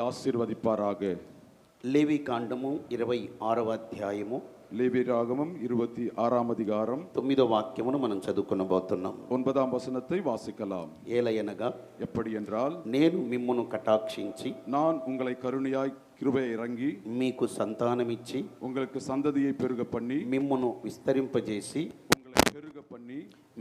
ఆశీర్వదిపారాగ. లేవి కాండము 26వ అధ్యాయము, లేవి రాగమం 26ஆம் அதிகாரம் 9వ వాక్యమును మనం చదువుకొనబోతున్నాం. 9ஆம் வசனத்தை வாசிக்கலாம். ఏలయనగా, எப்படி என்றால், నేను మిమ్మును కటాక్షించి நான் உங்களை கருணையாய் கிருபையை இறங்கி మీకు సంతానమిచ్చి உங்களுக்கு சந்ததியை பெருக பண்ணி మిమ్మును విస్తరింపజేసి உங்களை பெருக பண்ணி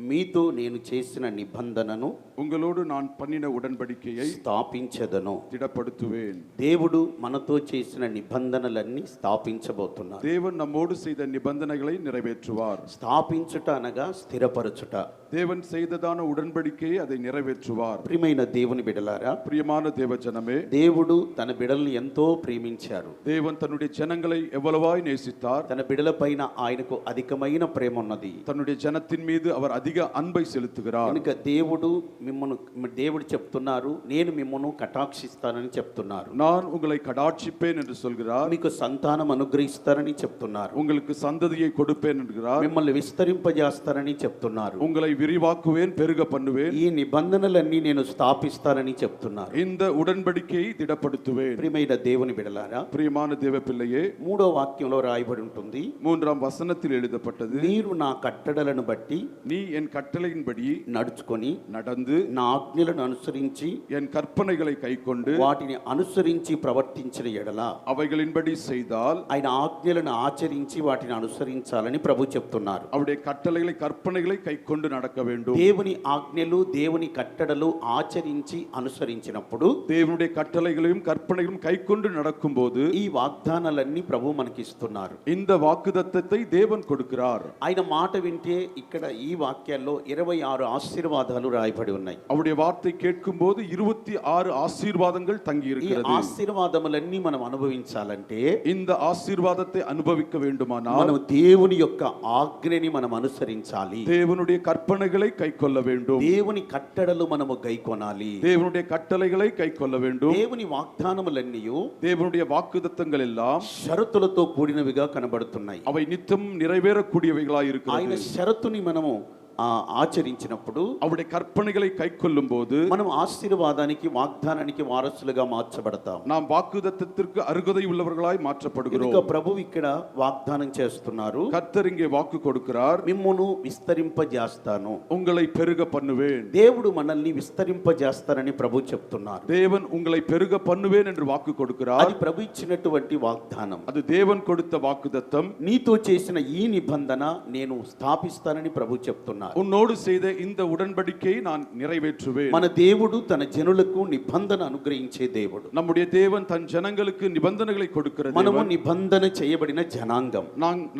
మీతో నేను చేసిన నిబంధనను உங்களோடு நான் பண்ணின உடன்படிக்கையை స్థాపించదను. திடப்படுத்துவேன். దేవుడు మనతో చేసిన నిబంధనలన్నీ స్థాపించబోతున్నారు. தேவன் நம்மோடு செய்த நிபந்தனைகளை நிறைவேற்றுவார். స్థాపించుట అనగా స్థిరపరచుట. தேவன் செய்ததான உடன்படிக்கையை அதை நிறைவேற்றுவார். ప్రియమైన దేవుని బిడ్డలారా, பிரியமான தேவ ஜனமே, దేవుడు తన బిడ్డల్ని ఎంతో ప్రేమించారు. தேவன் தன்னுடைய ஜனங்களை எவ்வளவாய் நேசித்தார். తన బిడ్డలపైన ఆయనకు అధికమైన ప్రేమ ఉన్నది. தன்னுடைய ஜனத்தின் மீது அவர் அதிக அன்பை செலுத்துகிறார். కనుక దేవుడు చెప్తున్నారు, నేను మిమ్మల్ని కటాక్షిస్తానని చెప్తున్నారు. நான் உங்களை கடாட்சிப்பேன் என்று சொல்கிறார். మీకు సంతానం అనుగ్రహిస్తానని చెప్తున్నారు. உங்களுக்கு சந்ததியை கொடுப்பேன் என்கிறார். మిమ్మల్ని విస్తరింపజేస్తానని చెప్తున్నారు. உங்களை விரிவாக்குவேன், பெருக பண்ணுவேன். ఈ నిబంధనలన్నీ నేను స్థాపిస్తానని చెప్తున్నారు. இந்த உடன்படிக்கையை திடப்படுத்துவேன். ప్రియమైన దేవుని బిడ్డలారా, பிரியமான தேவ பிள்ளையே, 3వ వాక్యంలో రాయబడి ఉంటుంది, 3ஆம் வசனத்தில் எழுதப்பட்டது, మీరు నా కట్టడలను బట్టి நீ என் கட்டளையின்படி నడుచుకొని நடந்து నా ఆజ్ఞలను అనుసరించి என் கற்பனைகளை கைக்கொண்டு వాటిని అనుసరించి ప్రవర్తించిన ఎడల அவைகளின்படி செய்தால் ఆయన ఆజ్ఞలను ఆచరించి వాటిని అనుసరించాలని ప్రభు చెప్తున్నారు. அவருடைய கட்டளைகளை கற்பனைகளை கைக்கொண்டு நடக்க வேண்டும். దేవుని ఆజ్ఞలు దేవుని కట్టడలు ఆచరించి అనుసరించినప్పుడు தேவனுடைய கட்டளைகளையும் கற்பனைகளும் கைக்கொண்டு நடக்கும்போது ఈ వాగ్దానాలన్నీ ప్రభు మనకి ఇస్తున్నారు. இந்த வாக்குத்தத்தத்தை தேவன் கொடுக்கிறார். ఆయన మాట వింటే ఇక్కడ ఈ వాక్యాల్లో 26 ఆశీర్వాదాలు రాయబడి ఉన్నాయి. அவருடைய வார்த்தை கேட்கும்போது 26 ஆசீர்வாதங்கள் தங்கி ఈ இருக்கிறது. ఆశీర్వాదములన్నీ మనం అనుభవించాలంటే, இந்த ஆசீர்வாதத்தை அனுபவிக்க வேண்டுமானால் మనం దేవుని యొక్క ఆజ్ఞని మనం అనుసరించాలి. தேவனுடைய கற்பனைகளை கைக்கொள்ள வேண்டும். దేవుని కట్టడలు మనము గైకొనాలి. தேவனுடைய கட்டளைகளை கைக்கொள்ள வேண்டும். దేవుని వాగ్దానములన్నీ தேவனுடைய வாக்குத்தத்தங்கள் எல்லாம் షరతులతో కూడినవిగా కనబడుతున్నాయి. அவை நித்தம் நிறைவேறக்கூடியவைகளாய் இருக்கிறது. ఆయన షరతుని మనము ఆచరించినప్పుడు, அவருடைய கற்பனைகளை கைக்கொள்ளும் போது మనం ఆశీర్వాదానికి వాగ్దానానికి వారసులుగా మార్చబడతాం. நாம் வாக்குத்தத்தத்திற்கு அருகதை உள்ளவர்களாய் மாற்றப்படுகிறோம். కనుక ప్రభువు ఇక్కడ వాగ్దానం చేస్తున్నారు, கர்த்தர் இங்கே வாக்கு கொடுக்கிறார், మిమ్మును విస్తరింపజేస్తాను. உங்களை பெருக பண்ணுவேன். దేవుడు మనల్ని విస్తరింపజేస్తానని ప్రభు చెప్తున్నారు. தேவன் உங்களை பெருக பண்ணுவேன் என்று வாக்கு கொடுக்கிறார். అది ప్రభు ఇచ్చినటువంటి వాగ్దానం. அது தேவன் கொடுத்த வாக்குத்தத்தம். నీతో చేసిన ఈ నిబంధన నేను స్థాపిస్తానని ప్రభు చెప్తున్నారు. உன்னோடு செய்த இந்த உடன்படிக்கையை நான் நிறைவேற்றுவேன். మన దేవుడు తన జనులకు నిబంధన అనుగ్రహించే దేవుడు. நம்முடைய தேவன் தன் ஜனங்களுக்கு நிபந்தனைகளை கொடுக்கிற మనము தேவன். నిబంధన చేయబడిన జనాంగం.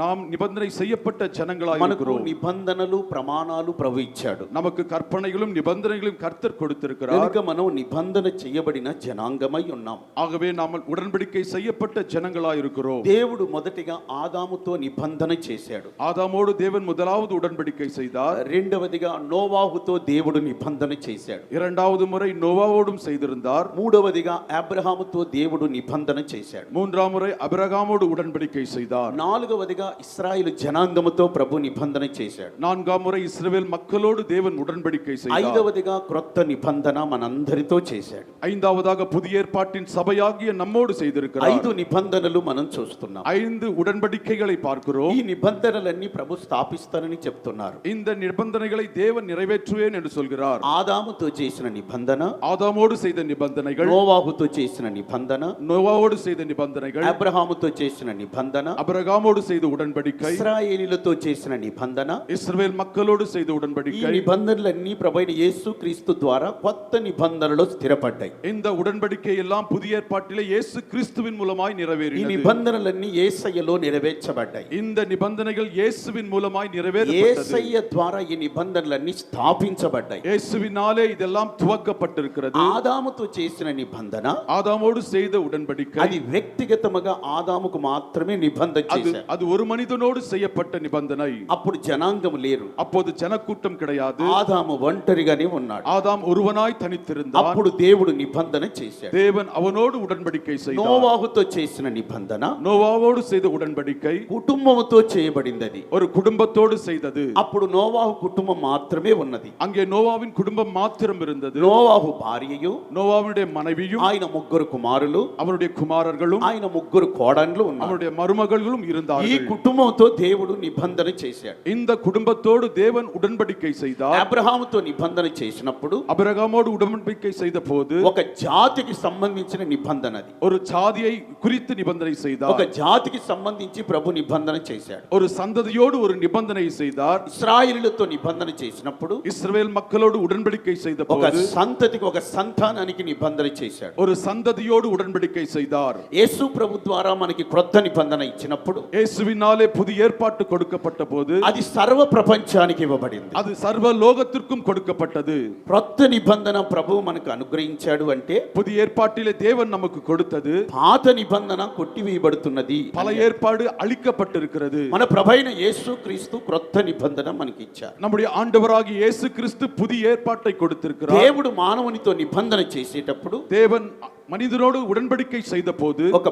நாம் నిబంధனை செய்யப்பட்ட ஜனங்களாய் మనకు இருக்கிறோம். నిబంధనలు ప్రమాణాలు ప్రభు ఇచ్చాడు. நமக்கு கற்பனைகளும் நிபந்தனைகளும் கர்த்தர் கொடுத்திருக்கிறார். కనుక మనం నిబంధన చేయబడిన జనాంగమై ఉన్నాం. ஆகவே நாம் உடன்படிக்கை செய்யப்பட்ட ஜனங்களாய் இருக்கிறோம். దేవుడు మొదటిగా ఆదాముతో నిబంధన చేశాడు. ஆதாமோடு தேவன் முதலாவது உடன்படிக்கை செய்தார். రెండవదిగా నోవాహుతో దేవుడు నిబంధన చేశాడు. இரண்டாவது முறை நோவாவோடும் செய்திருந்தார். మూడవదిగా అబ్రహాముతో దేవుడు నిబంధన చేశాడు. மூன்றாம் முறை அபிரகாமோடு உடன்படிக்கை செய்தார். నాలుగవదిగా ఇశ్రాయేలు జనాంగముతో ప్రభు నిబంధన చేశాడు. நான்காம் முறை இஸ்ரவேல் மக்களோடு தேவன் உடன்படிக்கை செய்தார். ఐదవదిగా క్రొత్త నిబంధన మనందరితో చేశాడు. ஐந்தாவதாக புதிய ஏற்பாட்டின் சபையாகிய நம்மோடு செய்திருக்கிறார். 5 నిబంధనలు మనం చూస్తున్నాం. 5 உடன்படிக்கைகளை பார்க்கிறோம். ఈ నిబంధనలన్నీ ప్రభు స్థాపిస్తానని చెప్తున్నారు. இந்த நிபந்தனைகளை தேவன் நிறைவேற்றுவேன் என்று சொல்கிறார். ఆదాముతో చేసిన నిబంధన, ஆதாமோடு செய்த நிபந்தனைகள், నోవాహుతో చేసిన నిబంధన, நோவாவோடு செய்த நிபந்தனைகள், అబ్రహాముతో చేసిన నిబంధన, அபிரகாமோடு செய்த உடன்படிக்கை, ఇశ్రాయేలీయులతో చేసిన నిబంధన, இஸ்ரவேல் மக்களோடு செய்த ఈ உடன்படிக்கை, నిబంధనలన్నీ ప్రభువైన యేసుక్రీస్తు ద్వారా కొత్త నిబంధనలో స్థిరపడ్డాయి. இந்த உடன்படிக்கை எல்லாம் புதிய ஏற்பாட்டிலே இயேசு கிறிஸ்துவின் மூலமாய் ఈ நிறைவேறினது. నిబంధనలన్నీ యేసయ్యలో నెరవేర్చబడ్డాయి. இந்த நிபந்தனைகள் இயேசுவின் மூலமாய் நிறைவேறப்பட்டது. యేసయ్య ద్వారా ఈ నిబంధనలన్నీ స్థాపించబడ్డాయి. இயேசுவினாலே இதெல்லாம் துவக்கப்பட்டிருக்கிறது. ఆదాముతో చేసిన నిబంధన, ஆதாமோடு செய்த உடன்படிக்கை, అది వ్యక్తిగతముగా ఆదాముకు మాత్రమే నిబంధన చేశారు. அது ஒரு மனிதனோடு செய்யப்பட்ட நிபந்தனை. అప్పుడు జనాంగం లేరు. அப்போது ஜனக்கூட்டம் கிடையாது. ఆదాము ఒంటరిగానే ఉన్నాడు. ஆதாம் ஒருவனாய் தனித்திருந்தான். అప్పుడు దేవుడు నిబంధన చేశాడు. தேவன் அவனோடு உடன்படிக்கை செய்தார். నోవాహుతో చేసిన నిబంధన நோவாவோடு செய்த உடன்படிக்கை కుటుంబముతో చేయబడింది. ஒரு குடும்பத்தோடு செய்தது. అప్పుడు నోవా నోవాహు కుటుంబం మాత్రమే ఉన్నది. அங்கே நோவாவின் குடும்பம் மாத்திரம் இருந்தது. నోవాహు భార్యయు, நோவாவுடைய மனைவியும், ఆయన ముగ్గురు కుమారులు, அவருடைய குமாரர்களும், ఆయన ముగ్గురు కోడన్లు ఉన్నారు. அவருடைய மருமகளும் ఈ இருந்தார்கள். కుటుంబంతో దేవుడు నిబంధన చేశాడు. இந்த குடும்பத்தோடு தேவன் உடன்படிக்கை செய்தார். అబ్రహాముతో నిబంధన చేసినప్పుడు அபிரகாமோடு உடன்படிக்கை செய்த போது ఒక జాతికి సంబంధించిన నిబంధన అది. ஒரு சாதியை குறித்து நிபந்தனை ఒక செய்தார். జాతికి సంబంధించి ప్రభు నిబంధన చేశాడు. ஒரு சந்ததியோடு ஒரு நிபந்தனை செய்தார். ఇశ్రాయేలులతో నిబంధన చేసినప్పుడు இஸ்ரவேல் மக்களோடு உடன்படிக்கை செய்த ఒక போது సంతతికి ఒక సంతానానికి నిబంధన చేశాడు. ஒரு சந்ததியோடு உடன்படிக்கை செய்தார். యేసు ప్రభు ద్వారా మనకి క్రొత్త నిబంధన ఇచ్చినప్పుడు இயேசுவினாலே புதிய ஏற்பாட்டு கொடுக்கப்பட்ட போது అది సర్వ ప్రపంచానికి ఇవ్వబడింది. அது சர்வ லோகத்திற்கும் கொடுக்கப்பட்டது. క్రొత్త నిబంధన ప్రభు మనకు అనుగ్రహించాడు అంటే புதிய ஏற்பாட்டிலே தேவன் நமக்கு கொடுத்தது. పాత నిబంధన కొట్టివేయబడుతున్నది. பல ஏற்பாடு அழிக்கப்பட்டிருக்கிறது. మన ప్రభైన యేసు క్రీస్తు క్రొత్త నిబంధన మనకి ఇచ్చారు. நம்முடைய ஆண்டவராகிய இயேசு கிறிஸ்து புதிய ஏற்பாட்டை கொடுத்திருக்கிறார். దేవుడు మానవునితో నిబంధన చేసేటప్పుడు தேவன் மனிதனோடு உடன்படிக்கை செய்த போது ఒక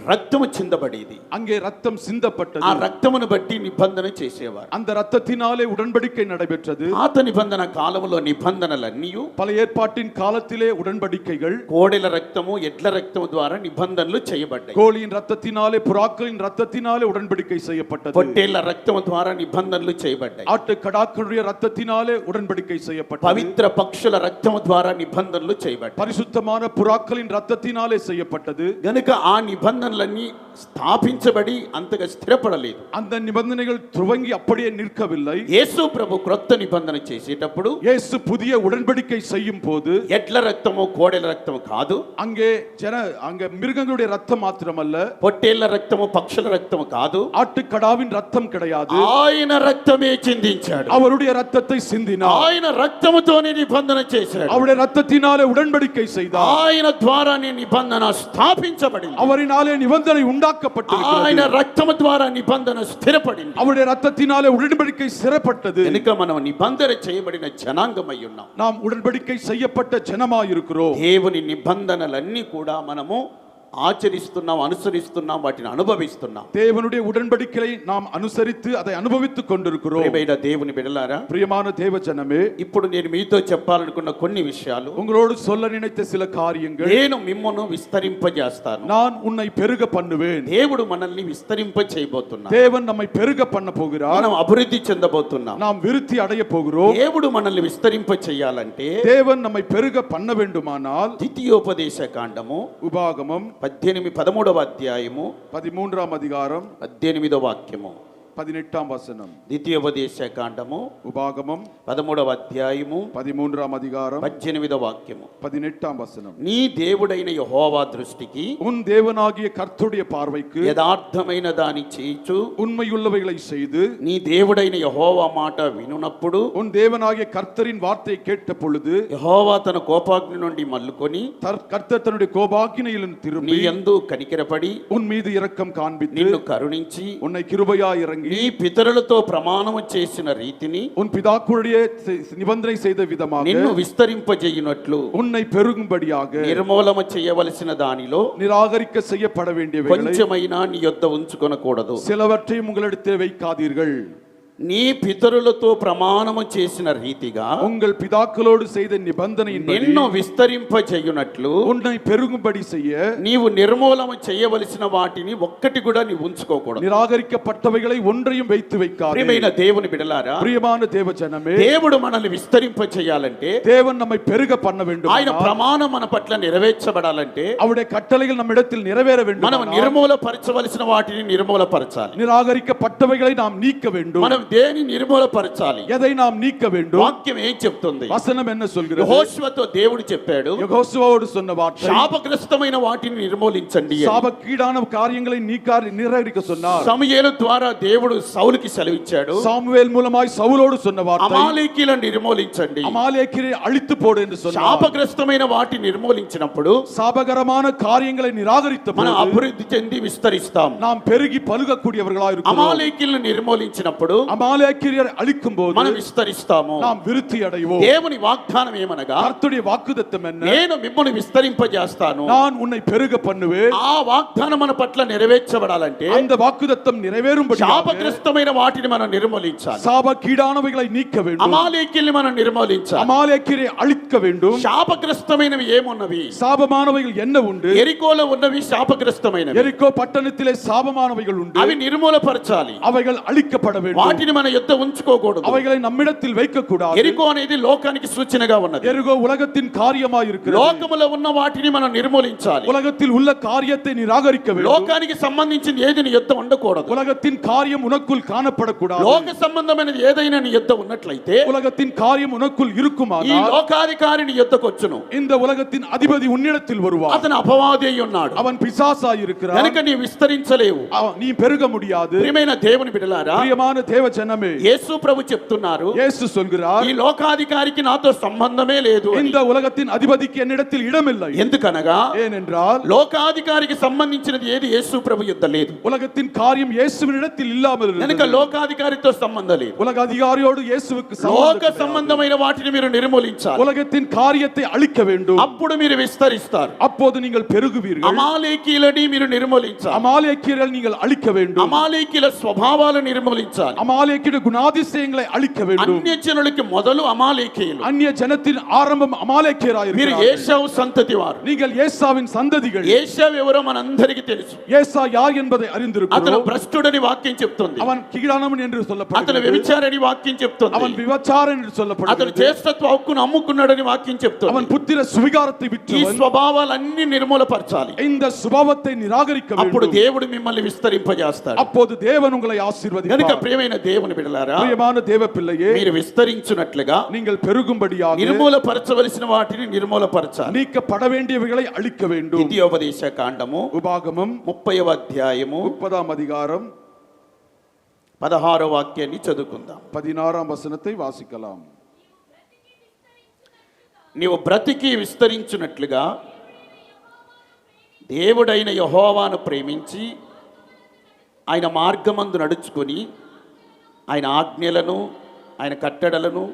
రక్తము చిందబడేది. அங்கே ரத்தம் ఆ சிந்தப்பட்டது. రక్తమును బట్టి నిబంధన చేసేవారు. அந்த ரத்தத்தினாலே உடன்படிக்கை நடைபெற்றது. పాత నిబంధన కాలంలో నిబంధనలన్నీ பல ஏற்பாட்டின் காலத்திலே உடன்படிக்கைகள் కోడెల రక్తము, ఎడ్ల రక్తము ద్వారా నిబంధనలు చేయబడ్డాయి. கோழியின் ரத்தத்தினாலே, புறாக்களின் ரத்தத்தினாலே உடன்படிக்கை செய்யப்பட்டது. పొట్టేళ్ల రక్తము ద్వారా నిబంధనలు చేయబడ్డాయి. ஆட்டு கடாக்களுடைய ரத்தத்தினாலே உடன்படிக்கை செய்யப்பட்டது. పవిత్ర పక్షుల రక్తము ద్వారా నిబంధనలు చేయబడ్డాయి. பரிசுத்தமான புறாக்களின் ரத்தத்தினாலே செய்யப்பட்டது. గనుక ఆ నిబంధనలన్నీ స్థాపించబడి అంతగా స్థిరపడలేదు. அந்த நிபந்தனைகள் துவங்கி அப்படியே நிற்கவில்லை. యేసు ప్రభు క్రొత్త నిబంధన చేసేటప్పుడు இயேசு புதிய உடன்படிக்கை செய்யும் போது ఎడ్ల రక్తము, కోడెల రక్తము కాదు, அங்கே மிருகங்களுடைய ரத்தம் மாத்திரமல்ல, పొట్టేళ్ల రక్తము, పక్షుల రక్తము కాదు, ஆட்டுக்கடாவின் ரத்தம் கிடையாது. ఆయన రక్తమే చిందించాడు. அவருடைய ரத்தத்தை சிந்தினார். ఆయన రక్తముతోనే నిబంధన చేశాడు. அவருடைய ரத்தத்தினாலே உடன்படிக்கை செய்தார். ఆయన ద్వారానే నిబంధన స్థాపించబడింది. அவரினாலே நிபந்தனை ఆయన உண்டாக்கப்பட்டிருக்கிறது. రక్తము ద్వారా నిబంధన స్థిరపడింది. அவருடைய ரத்தத்தினாலே உடன்படிக்கை சிறப்பட்டது. కనుక మనం నిబంధన చేయబడిన జనాంగమై ఉన్నాం. நாம் உடன்படிக்கை செய்யப்பட்ட ஜனமாயிருக்கிறோம். దేవుని నిబంధనలన్నీ కూడా మనము ఆచరిస్తున్నాం, అనుసరిస్తున్నాం, వాటిని అనుభవిస్తున్నాం. தேவனுடைய உடன்படிக்கையை நாம் அனுசரித்து அதை அனுபவித்துக் கொண்டிருக்கிறோம். ప్రియమైన దేవుని బిడ్డలారా, பிரியமான தேவ ஜனமே, ఇప్పుడు నేను మీతో చెప్పాలనుకున్న కొన్ని విషయాలు, உங்களோடு சொல்ல நினைத்த சில காரியங்கள், నేను మిమ్మల్ని విస్తరింపజేస్తాను. நான் உன்னை பெருக பண்ணுவேன். దేవుడు మనల్ని విస్తరింప చేయబోతున్నాడు. தேவன் நம்மை பெருக பண்ண போகிறார். మనం అభివృద్ధి చెందబోతున్నాం. நாம் விருத்தி அடைய போகிறோம். దేవుడు మనల్ని విస్తరింప చేయాలంటే தேவன் நம்மை பெருக பண்ண வேண்டுமானால் ద్వితీయోపదేశ కాండము உபாகமம் 13వ అధ్యాయము 13ஆம் அதிகாரம் 18వ వాక్యము, 18ஆம் வசனம். ద్వితీయోపదేశ కాండము உபாகமம் 13వ అధ్యాయము 13ஆம் அதிகாரம் 18వ వాక్యము. 18ஆம் வசனம். నీ దేవుడైన యెహోవా దృష్టికి உன் தேவனாகிய கர்த்தருடைய பார்வைக்கு యథార్థమైన దాని చేయుచు உண்மையுள்ளவைகளை செய்து నీ దేవుడైన యెహోవా మాట వినునప్పుడు உன் தேவனாகிய கர்த்தரின் வார்த்தையை கேட்ட பொழுது యెహోవా తన కోపాగ్ని నుండి మల్లుకొని கர்த்தர் தன்னுடைய கோபாக்கினையிலும் నీ திரும்பி యందు కనికరపడి உன் மீது இரக்கம் காண்பித்து నిన్ను కరుణించి உன்னை கிருபையாய் இறங்கி నీ పితరులతో ప్రమాణము చేసిన రీతిని உன் பிதாக்களுடைய நிபந்தனை செய்த விதமாக నిన్ను విస్తరింపజేయునట్లు உன்னை பெருகும்படியாக నిర్మూలన చేయవలసిన దానిలో நிராகரிக்க செய்யப்பட வேண்டியவைகளை కొంచెమైనా నీ యొద్ద ఉంచుకొనకూడదు. சிலவற்றையும் உங்களிடத்தில் வைக்காதீர்கள். నీ పితరులతో ప్రమాణము చేసిన రీతిగా உங்கள் பிதாக்களோடு செய்த நிபந்தனையின்படி నిన్ను విస్తరింపజేయునట్లు உன்னை பெருகும்படி செய்ய నీవు నిర్మూలన చేయవలసిన వాటిని ఒక్కటి కూడా నీవు ఉంచుకోకూడదు. நிராகரிக்கப்பட்டவைகளை ஒன்றையும் வைத்து வைக்காதே. ప్రియమైన దేవుని బిడ్డలారా, பிரியமான தேவ ஜனமே, దేవుడు మనల్ని విస్తరింప చేయాలంటే, தேவன் நம்மை பெருக பண்ண வேண்டும், ఆయన ప్రమాణం మన పట్ల నెరవేర్చబడాలంటే, அவருடைய கட்டளைகள் நம்மிடத்தில் நிறைவேற வேண்டும், మనం నిర్మూలపరచవలసిన వాటిని నిర్మూలపరచాలి. நிராகரிக்கப்பட்டவைகளை நாம் நீக்க வேண்டும். మనం దేని నిర్మూలపరచాలి? எதை நாம் நீக்க வேண்டும்? వాక్యం ఏం చెప్తుంది? வசனம் என்ன சொல்கிறது? యెహోషువతో దేవుడు చెప్పాడు, யெகோசுவாவோடு சொன்ன வார்த்தை, శాపగ్రస్తమైన వాటిని నిర్మూలించండి. சாபக்கீடான காரியங்களை நிராகரிக்க சொன்னார். సమూయేలు ద్వారా దేవుడు సౌలుకి సెలవిచ్చాడు, சாமுவேல் மூலமாய் சவுலோடு சொன்ன வார்த்தை, అమాలేకీలను నిర్మూలించండి. அமாலேக்கியரை அழித்து போடு என்று சொன்னார். శాపగ్రస్తమైన వాటిని నిర్మూలించినప్పుడు, சாபகரமான காரியங்களை நிராகரித்த మనం பொழுது అభివృద్ధి చెంది విస్తరిస్తాం. நாம் பெருகி பலுகக்கூடியவர்களாய் இருக்கிறோம். అమాలేకీలను నిర్మూలించినప్పుడు அமாலேக்கியரை அழிக்கும் போது మనం విస్తరిస్తాము. நாம் விருத்தி அடைவோம். దేవుని వాగ్దానం ఏమనగా, கர்த்தருடைய வாக்குத்தத்தம் என்ன? నేను మిమ్మల్ని విస్తరింపజేస్తాను. நான் உன்னை பெருக பண்ணுவேன். ఆ వాగ్దానం మన పట్ల నెరవేర్చబడాలంటే அந்த வாக்குத்தத்தம் நிறைவேறும்படி శాపగ్రస్తమైన వాటిని మనం నిర్మూలించాలి. சாபக்கீடானவைகளை நீக்க வேண்டும். అమాలేకీయుల్ని మనం నిర్మూలించాలి. அமாலேக்கியரை அழிக்க வேண்டும். శాపగ్రస్తమైనవి ఏమున్నవి? சாபமானவைகள் என்ன உண்டு? ఎరికోలో ఉన్నవి శాపగ్రస్తమైనవి. எரிகோ பட்டணத்திலே சாபமானவைகள் உண்டு. అవి నిర్మూలపరచాలి. அவைகள் అழிக்கப்பட வேண்டும். వాటిని మన యొద్ద ఉంచుకోకూడదు. அவைகளை நம்மிடத்தில் வைக்க கூடாது. ఎరికో అనేది లోకానికి సూచనగా ఉన్నది. எரிகோ உலகத்தின் காரியமாய் இருக்கிறது. లోకములో ఉన్న వాటిని మనం నిర్మూలించాలి. உலகத்தில் உள்ள காரியத்தை நிராகரிக்க வேண்டும். లోకానికి సంబంధించిన ఏది నీ యొద్ద ఉండకూడదు. உலகத்தின் காரியம் உனக்குள் காணப்படக்கூடாது. లోక సంబంధమైనది ఏదైనా నీ యొద్ద ఉన్నట్లయితే உலகத்தின் காரியம் உனக்குள் ఈ இருக்குமானால் లోకాధికారి నీ యొద్దకు వచ్చును. இந்த உலகத்தின் அதிபதி உன்னிடத்தில் வருவார். అతను అపవాది అయి ఉన్నాడు. அவன் பிசாசாய் இருக்கிறான். కనుక నీ విస్తరించలేవు. நீ பெருக முடியாது. ప్రియమైన దేవుని బిడ్డలారా, பிரியமான தேவ ஜனமே, యేసు ప్రభు చెప్తున్నారు, இயேசு சொல்கிறார், ఈ లోకాధికారికి నాతో సంబంధమే లేదు అని. இந்த ఉலகத்தின் அதிபதிக்கு என்னிடத்தில் இடமில்லை. ఎందుకనగా ஏனென்றால் లోకాధికారికి సంబంధించినది ఏది యేసు ప్రభు యొద్ద లేదు. உலகத்தின் காரியம் இயேசுவினிடத்தில் இல்லாமல் కనుక இருந்தது. లోకాధికారితో సంబంధం లేదు. உலக அதிகாரியோடு இயேசுவுக்கு లోక சம்பந்தம் கிடையாது. సంబంధమైన వాటిని మీరు నిర్మూలించాలి. உலகத்தின் காரியத்தை அழிக்க வேண்டும். అప్పుడు మీరు విస్తరిస్తారు. அப்போது நீங்கள் பெருகுவீர்கள். అమాలేకీయులని మీరు నిర్మూలించాలి. அமாலேக்கியரை நீங்கள் அழிக்க வேண்டும். అమాలేకీయుల స్వభావాలను నిర్మూలించాలి. அமாலேக்கிய குணாதிசயங்களை அழிக்க வேண்டும். అన్యజనులకి మొదలు అమాలేకీయులు. அந்நிய ஜனத்தின் ஆரம்பம் அமாலேக்கியராய் మీరు இருக்கிறார்கள். ఏశావు సంతతి వారు. நீங்கள் ஏசாவின் சந்ததிகள். ఏశావు ఎవరో మనందరికీ తెలుసు. ஏசா யார் என்பதை అతను அறிந்திருக்கிறோம். భ్రష్టుడని వాక్యం చెప్తుంది. அவன் கீழானவன் என்று అతను சொல்லப்படுகிறது. వ్యభిచారని వాక్యం చెప్తుంది. அவன் விபச்சாரன் என்று అతను சொல்லப்படுகிறது. జ్యేష్ఠత్వ హక్కును అమ్ముకున్నాడని వాక్యం చెప్తుంది. அவன் புத்திர சுவிகாரத்தை ఈ விற்றவன். స్వభావాలన్నీ నిర్మూలపరచాలి. இந்த சுபாவத்தை நிராகரிக்க అప్పుడు வேண்டும். దేవుడు మిమ్మల్ని విస్తరింపజేస్తాడు. அப்போது தேவன் உங்களை కనుక ஆசீர்வதிப்பார். ప్రియమైన దేవుని బిడ్డలారా, பிரியமான தேவ பிள்ளையே, మీరు విస్తరించున్నట్లుగా நீங்கள் பெருகும்படியாக నిర్మూలపరచవలసిన వాటిని నిర్మూలపరచాలి. நீக்கப்பட வேண்டியவைகளை அழிக்க வேண்டும். ద్వితీయోపదేశ కాండము உபாகமம் 30వ అధ్యాయము 30ஆம் அதிகாரம் 16వ వాక్యాన్ని చదువుకుందాం. 16ஆம் வசனத்தை வாசிக்கலாம். నీవు బ్రతికి విస్తరించున్నట్లుగా దేవుడైన యెహోవాను ప్రేమించి ఆయన మార్గమందు నడుచుకొని ఆయన ఆజ్ఞలను ఆయన కట్టడలను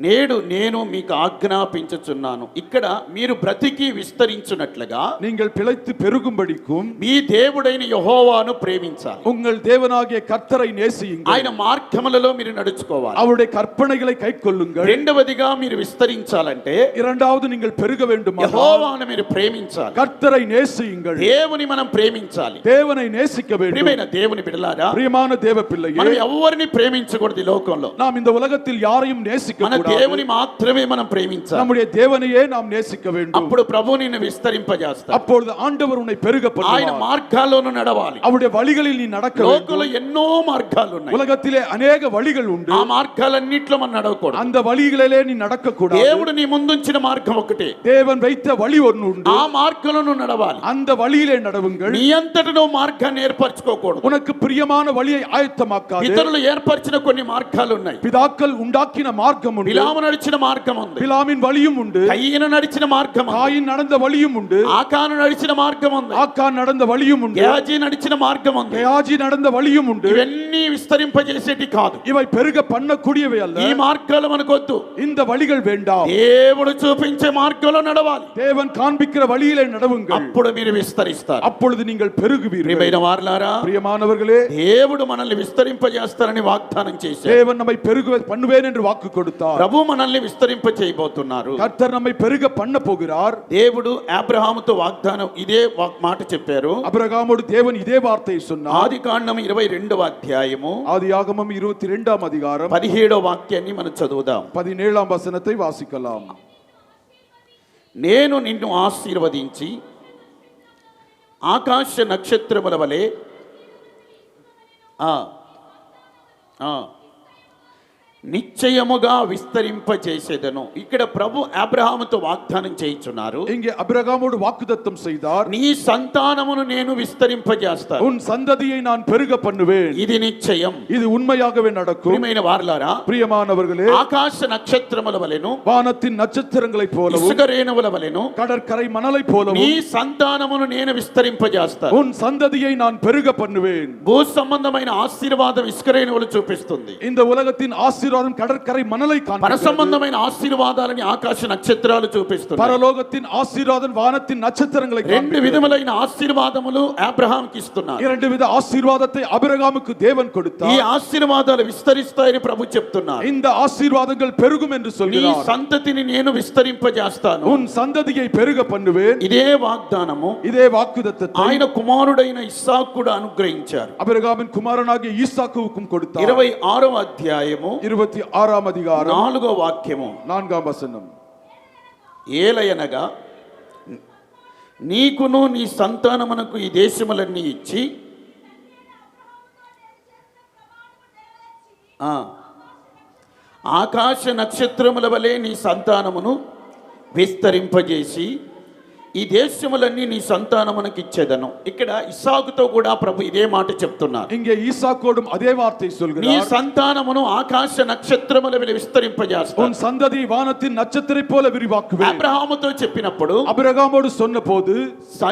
నేడు నేను మీకు ఆజ్ఞాపించుచున్నాను. ఇక్కడ మీరు బ్రతికి విస్తరించున్నట్లుగా நீங்கள் பிழைத்து பெருகும்படிக்கும் మీ దేవుడైన యెహోవాను ప్రేమించాలి. உங்கள் தேவனாகிய கர்த்தரை நேசியுங்கள். ఆయన మార్గములలో మీరు నడుచుకోవాలి. அவருடைய கற்பனைகளை கைக்கொள்ளுங்கள். రెండవదిగా మీరు విస్తరించాలంటే இரண்டாவது நீங்கள் பெருக வேண்டும். యెహోవాను మీరు ప్రేమించాలి. கர்த்தரை நேசியுங்கள். దేవుని మనం ప్రేమించాలి. தேவனை நேசிக்க வேண்டும். ప్రియమైన దేవుని బిడ్డలారా, பிரியமான தேவ பிள்ளையே, మనం ఎవరిని ప్రేమించకూడదు. ఈ లోకంలో நாம் இந்த உலகத்தில் யாரையும் நேசிக்க మన దేవుని మాత్రమే మనం ప్రేమించాలి. நம்முடைய தேவனையே நாம் நேசிக்க வேண்டும். అప్పుడు ప్రభు నిన్ను విస్తరింపజేస్తాడు. அப்பொழுது ஆண்டவர் உன்னை பெருக ఆయన பண்ணுவார். మార్గాల్లోనూ నడవాలి. அவருடைய வழிகளில் நீ நடக்க లోకంలో வேண்டும். ఎన్నో మార్గాలు ఉన్నాయి. உலகத்திலே अनेक வழிகள் உண்டு. ఆ మార్గాలన్నిట్లో మనం నడవకూడదు. அந்த வழிகளிலே நீ நடக்க கூடாது. దేవుడు నీ ముందుంచిన మార్గం ఒకటే. தேவன் வைத்த வழி ஒன்று உண்டு. ఆ మార్గంలో నువ్వు నడవాలి. அந்த వழியிலே நடவுங்கள். నీ అంతట నువ్వు మార్గాన్ని ఏర్పరచుకోకూడదు. உனக்கு பிரியமான வழியை ஆயத்தமாக்காதே. ఇతరులు ఏర్పరిచిన కొన్ని మార్గాలు ఉన్నాయి. பிதாக்கள் உண்டாக்கின மார்க்கம் உண்டு. బిలాము నడిచిన మార్గం ఉంది. பிலாமின் வழியும் உண்டு. కయీను నడిచిన మార్గం ఉంది. காயின் நடந்த வழியும் உண்டு. ఆకాను నడిచిన మార్గం ఉంది. ஆக்கான் நடந்த வழியும் உண்டு. గేహజీ నడిచిన మార్గం ఉంది. గేయాజీ நடந்த வழியும் உண்டு. ఇవన్నీ విస్తరింపజేసేటి కాదు. இவை பெருக பண்ணக்கூடியவை அல்ல. ఈ మార్గాలు మనకొద్దు. இந்த வழிகள் வேண்டாம். దేవుడు చూపించే మార్గంలో నడవాలి. தேவன் காண்பிக்கிற வழியிலே நடவுங்கள். అప్పుడు మీరు విస్తరిస్తారు. அப்பொழுது நீங்கள் பெருகுவீர்கள். ప్రియమైన వారలారా, பிரியமானவர்களே, దేవుడు మనల్ని విస్తరింపజేస్తారని వాగ్దానం చేశారు. தேவன் நம்மை பெருக பண்ணுவேன் என்று வாக்கு கொடுத்தார். ప్రభు మనల్ని విస్తరింప చేయబోతున్నారు. கர்த்தர் நம்மை பெருக பண்ண போகிறார். దేవుడు అబ్రహాముతో వాగ్దానం ఇదే మాట చెప్పారు. அபிரகாமோடு தேவன் இதே வார்த்தையை சொன்னார். ఆదికాండం 22వ అధ్యాయము ஆதியாகமம் 22ஆம் அதிகாரம் 17వ వాక్యాన్ని మనం చదువుదాం. 17ஆம் வசனத்தை வாசிக்கலாம். నేను నిన్ను ఆశీర్వదించి ఆకాశ నక్షత్రముల వలె నిశ్చయముగా విస్తరింపజేసేదను. ఇక్కడ ప్రభు అబ్రహాముతో వాగ్దానం చేయించున్నారు, இங்கே அபிரகாமோடு வாக்குத்தத்தம் செய்தார், నీ సంతానమును నేను విస్తరింపజేస్తాను, உன் சந்ததியை நான் பெருக பண்ணுவேன். ఇది నిశ్చయం. இது உண்மையாகவே நடக்கும். ప్రియమైన వారలారా, பிரியமானவர்களே, ఆకాశ నక్షత్రముల వలెను, வானத்தின் నక్షత్రங்களைப் పోలவும், ఇసుక రేణువుల వలెను கடற்கரை மணலைப் போலவும் నీ సంతానమును నేను విస్తరింపజేస్తాను. உன் சந்ததியை நான் பெருக பண்ணுவேன். భూ సంబంధమైన ఆశీర్వాదం ఇసుక రేణువులు చూపిస్తుంది. இந்த உலகத்தின் ஆசீர்வாதம் கடற்கரை மணலை పర காண்பிக்கிறது. సంబంధమైన ఆశీర్వాదాలని ఆకాశ నక్షత్రాలు చూపిస్తుంది. பரலோகத்தின் ஆசீர்வாதம் வானத்தின் நட்சத்திரங்களை రెండు காண்பிக்கிறது. విధములైన ఆశీర్వాదములు అబ్రహాంకి ఇస్తున్నారు. இரண்டு విధ ஆசீர்வாதத்தை అబ్రహాముకు தேவன் ఈ கொடுத்தார். ఆశీర్వాదాలు విస్తరిస్తాయని ప్రభు చెప్తున్నారు. இந்த ஆசீர்வாதங்கள் பெருகும் என்று నీ சொல்கிறார். సంతతిని నేను విస్తరింపజేస్తాను. உன் சந்ததியை பெருக பண்ணுவேன். ఇదే వాగ్దానము இதே వాக்குத்தத்தத்தை ఆయన కుమారుడైన ఇస్సాకు కూడా అనుగ్రహించారు. அபிரகாமின் குமாரனாகிய ஈசாக்குவுக்கும் கொடுத்தார். 26వ అధ్యాయము 26ஆம் அதிகாரம் 4వ వాక్యము, 4ஆம் வசனம். ఏలయనగా నీకును నీ సంతానమునకు ఈ దేశములన్నీ ఇచ్చి ఆకాశ నక్షత్రముల వలె నీ సంతానమును విస్తరింపజేసి ఈ దేశములన్నీ నీ సంతానమునకు ఇచ్చేదను. ఇక్కడ ఇస్సాకుతో కూడా ప్రభు ఇదే మాట చెప్తున్నారు. இங்கே ஈசாக்கோடும் அதே வார்த்தை నీ சொல்கிறார். సంతానమును ఆకాశ నక్షత్రముల వలె విస్తరింపజేస్తాను. உன் சந்ததி வானத்தின் நட்சத்திரை போல விரிவாக்குவேன். అబ్రహాముతో చెప్పినప్పుడు அபிரகாமோடு சொன்னபோது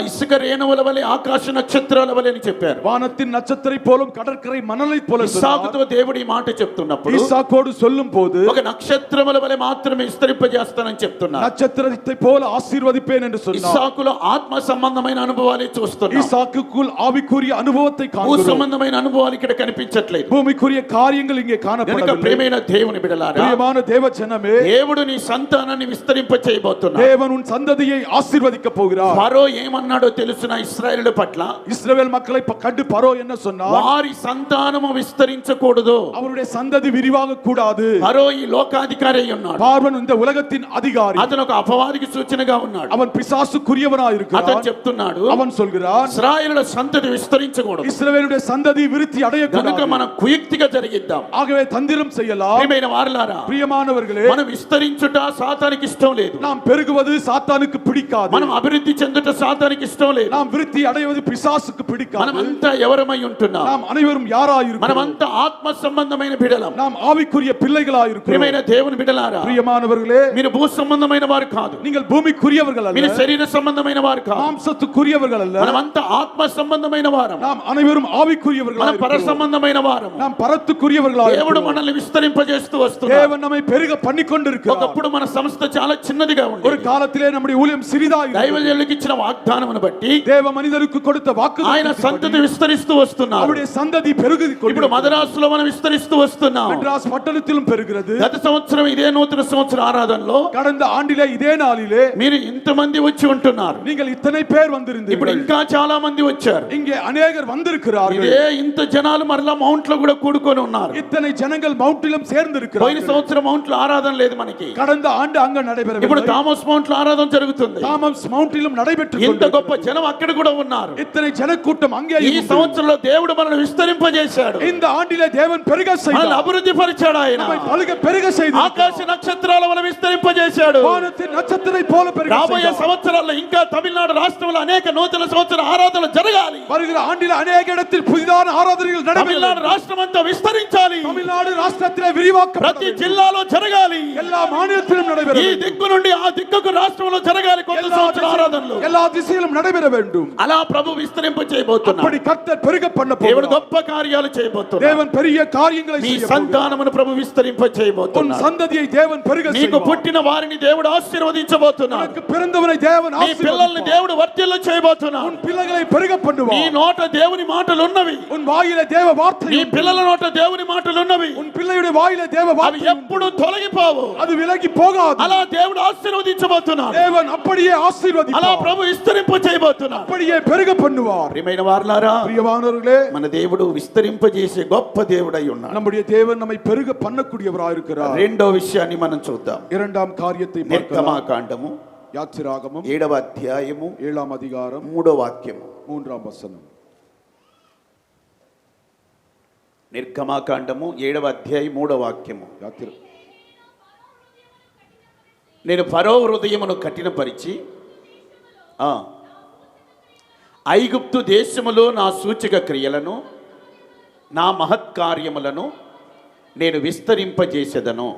ఇసుక రేణువుల వలె ఆకాశ నక్షత్రాల వలె అని చెప్పారు. வானத்தின் நட்சத்திரை போலும் கடற்கரை மணலை போல சொன்னார். ఇస్సాకుతో దేవుడి మాట చెప్తున్నప్పుడు ஈசாக்கோடு சொல்லும் போது ఒక నక్షత్రముల వలె మాత్రమే విస్తరింపజేస్తానని చెప్తున్నారు. நட்சத்திரத்தை போல ஆசீர்வதிப்பேன் என்று சொன்னார். ఇస్సాకులో ఆత్మ సంబంధమైన అనుభవాలే చూస్తున్నాం. ஈசாக்குக்குள் ஆவிக்குரிய அனுபவத்தை భూ காண்கிறோம். సంబంధమైన అనుభవాలు ఇక్కడ కనిపించట్లేదు. பூமிக்குரிய காரியங்கள் இங்கே కనుక காணப்படவில்லை. ప్రియమైన దేవుని బిడ్డలారా, பிரியமான தேவ ஜனமே, దేవుడు నీ సంతానాన్ని విస్తరింప చేయబోతున్నాడు. தேவன் உன் சந்ததியை ஆசீர்வதிக்க போகிறார். ఫరో ఏమన్నాడో తెలుసునా ఇశ్రాయేలు పట్ల? இஸ்ரவேல் மக்களை கண்டு பரோ என்ன சொன்னார்? వారి సంతానము విస్తరించకూడదు. அவருடைய சந்ததி விரிவாக கூடாது. ఫరో ఈ లోకాధికారి అయి ఉన్నాడు. பார்வன் இந்த உலகத்தின் அதிகாரி. అతను ఒక అపవాదికి సూచనగా ఉన్నాడు. அவன் பிசாசுக்குரியவனாய் అతను இருக்கிறான். చెప్తున్నాడు, அவன் சொல்கிறான், ఇశ్రాయేలుల సంతతి విస్తరించకూడదు. இஸ்ரவேலுடைய சந்ததி விருத்தி కనుక அடையக்கூடாது. మనం కుయుక్తిగా జరిగిద్దాం. ஆகவே தந்திரம் செய்யலாம். ప్రియమైన వారలారా, பிரியமானவர்களே, మనం విస్తరించుట సాతానికి ఇష్టం లేదు. நாம் பெருகுவது சாத்தானுக்கு பிடிக்காது. మనం అభివృద్ధి చెందుట సాతానికి ఇష్టం లేదు. நாம் விருத்தி அடைவது பிசாசுக்கு பிடிக்காது. మనమంతా ఎవరమై ఉంటున్నాం? நாம் அனைவரும் யாராயிருக்கிறோம்? మనమంతా ఆత్మ సంబంధమైన బిడ్డలం. நாம் ஆவிக்குரிய பிள்ளைகளாயிருக்கிறோம். ప్రియమైన దేవుని బిడ్డలారా, பிரியமானவர்களே, మీరు భూ సంబంధమైన వారు కాదు. நீங்கள் பூமிக்குரியவர்கள் మీరు அல்ல. శరీర సంబంధమైన వారు కాదు. மாம்சத்துக்குரியவர்கள் அல்ல. మనమంతా ఆత్మ సంబంధమైన వారం. நாம் అனைவரும் మనం ஆவிக்குரியவர்களாயிருக்கிறோம். పర సంబంధమైన వారం. நாம் பரத்துக்குரியவர்களாயிருக்கிறோம். దేవుడు మనల్ని విస్తరింపజేస్తూ వస్తున్నాడు. தேவன் நம்மை பெருக பண்ணிக்கொண்டிருக்கிறார். ఒకప్పుడు మన సంస్థ చాలా చిన్నదిగా ஒரு ఉండేది. காலத்திலே நம்முடைய ஊழியம் சிறிதாயிருந்தது. దైవజనులకు ఇచ్చిన వాగ్దానమును బట్టి தேவ மனிதருக்கு கொடுத்த ఆయన సంతతి విస్తరిస్తూ వస్తున్నారు. அவருடைய சந்ததி பெருகிக் ఇప్పుడు கொண்டிருக்கிறது. మద్రాసులో మనం విస్తరిస్తూ వస్తున్నాం. மெட்ராஸ் பட்டணத்திலும் பெருகிறது. గత సంవత్సరం ఇదే నూతన సంవత్సర ఆరాధనలో கடந்த ஆண்டிலே இதே நாளிலே మీరు ఇంతమంది వచ్చి ఉంటున్నారు. நீங்கள் இத்தனை பேர் ఇప్పుడు வந்திருந்தீர்கள். ఇంకా చాలా మంది వచ్చారు. இங்கே அநேகர் வந்திருக்கிறார்கள். ఇదే ఇంత జనాలు మరలా మౌంట్ లో కూడా కూడుకొని ఉన్నారు. இத்தனை ஜனங்கள் மவுண்டிலும் சேர்ந்து పోయిన இருக்கிறார்கள். సంవత్సరం మౌంట్ లో ఆరాధన లేదు మనకి. கடந்த ஆண்டு அங்க ఇప్పుడు நடைபெறவில்லை. థామస్ మౌంట్ లో ఆరాధన జరుగుతుంది. தாமஸ் மவுண்டிலும் நடைபெற்று ఇంత గొప్ప జనం అక్కడ కూడా ఉన్నారు. இத்தனை ஜனக்கூட்டம் அங்கே ఈ సంవత్సరంలో దేవుడు మనల్ని విస్తరింపజేశాడు. இந்த ఆண்டிலே தேவன் பெருக మనల్ని செய்தார். అభివృద్ధి పరిచాడు. ఆయన நம்மை பலுக பெருக செய்தார். ఆకాశ నక్షత్రాల వల్ల విస్తరింపజేశాడు. வானத்தின் நட்சத்திரை போல பெருக రాబోయే செய்தார். సంవత్సరాల్లో ఇంకా తమిళనాడు రాష్ట్రంలో అనేక నూతన సంవత్సర ఆరాధనలు జరగాలి. வருகிற ஆண்டிலே அநேக இடத்தில் புதிதான ஆராதனைகள் తమిళనాడు நடைபெறும். రాష్ట్రం అంతా విస్తరించాలి. தமிழ்நாடு ராஷ்டிரத்திலே விரிவாக்கப்பட ప్రతి வேண்டும். జిల్లాలో జరగాలి. எல்லா மாநிலத்திலும் நடைபெற ఈ வேண்டும். దిక్కు నుండి ఆ దిక్కుకు రాష్ట్రంలో జరగాలి కొత్త సంవత్సర ఆరాధనలు. எல்லா திசையிலும் நடைபெற வேண்டும். అలా ప్రభు విస్తరింప చేయబోతున్నాడు. அப்படி கர்த்தர் பெருக பண்ண దేవుడు போகிறார். గొప్ప కార్యాలు చేయబోతున్నాడు. தேவன் பெரிய காரியங்களை నీ செய்ய போகிறார். సంతానమును ప్రభు విస్తరింప உன் చేయబోతున్నాడు. சந்ததியை தேவன் பெருக నీకు செய்வார். పుట్టిన వారిని దేవుడు ఆశీర్వదించబోతున్నాడు. உனக்கு பிறந்தவனை தேவன் నీ పిల్లల్ని ஆசீர்வதிப்பார். దేవుడు వర్ధిల్ల చేయబోతున్నాడు. உன் பிள்ளைகளை பெருக నీ பண்ணுவார். నోట దేవుని మాటలు ఉన్నవి. உன் வாயில தேவ வார்த்தை నీ உண்டு. పిల్లల నోట దేవుని మాటలు ఉన్నవి. உன் பிள்ளையுடைய வாயில தேவ అవి வார்த்தை உண்டு. ఎప్పుడు తొలగిపోవు. அது విலగి போகாது. అలా దేవుడు ఆశీర్వదించబోతున్నాడు. தேவன் அப்படியே అలా ஆசீர்வதிப்பார். ప్రభు విస్తరింప చేయబోతున్నాడు. அப்படியே பெருக பண்ணுவார். ప్రియమైన వారలారా, பிரியமானவர்களே, మన దేవుడు విస్తరింపజేసే గొప్ప దేవుడై ఉన్నాడు. நம்முடைய தேவன் நம்மை பெருக பண்ணக்கூடியவராய் இருக்கிறார். రెండో విషయాన్ని మనం చూద్దాం. இரண்டாம் காரியத்தை பார்க்கலாம். నిర్గమాకాండము யாத்திராகமம் 7వ అధ్యాయము 7ஆம் அதிகாரம் 3వ వాక్యము. 3ஆம் வசனம். నిర్గమాకాండము 7వ అధ్యాయం 3వ వాక్యము. యాత్ర నేను ఫరో హృదయమును కఠినపరిచి ఐగుప్తు దేశములో నా సూచక క్రియలను నా మహత్కార్యములను నేను విస్తరింపజేసేదను.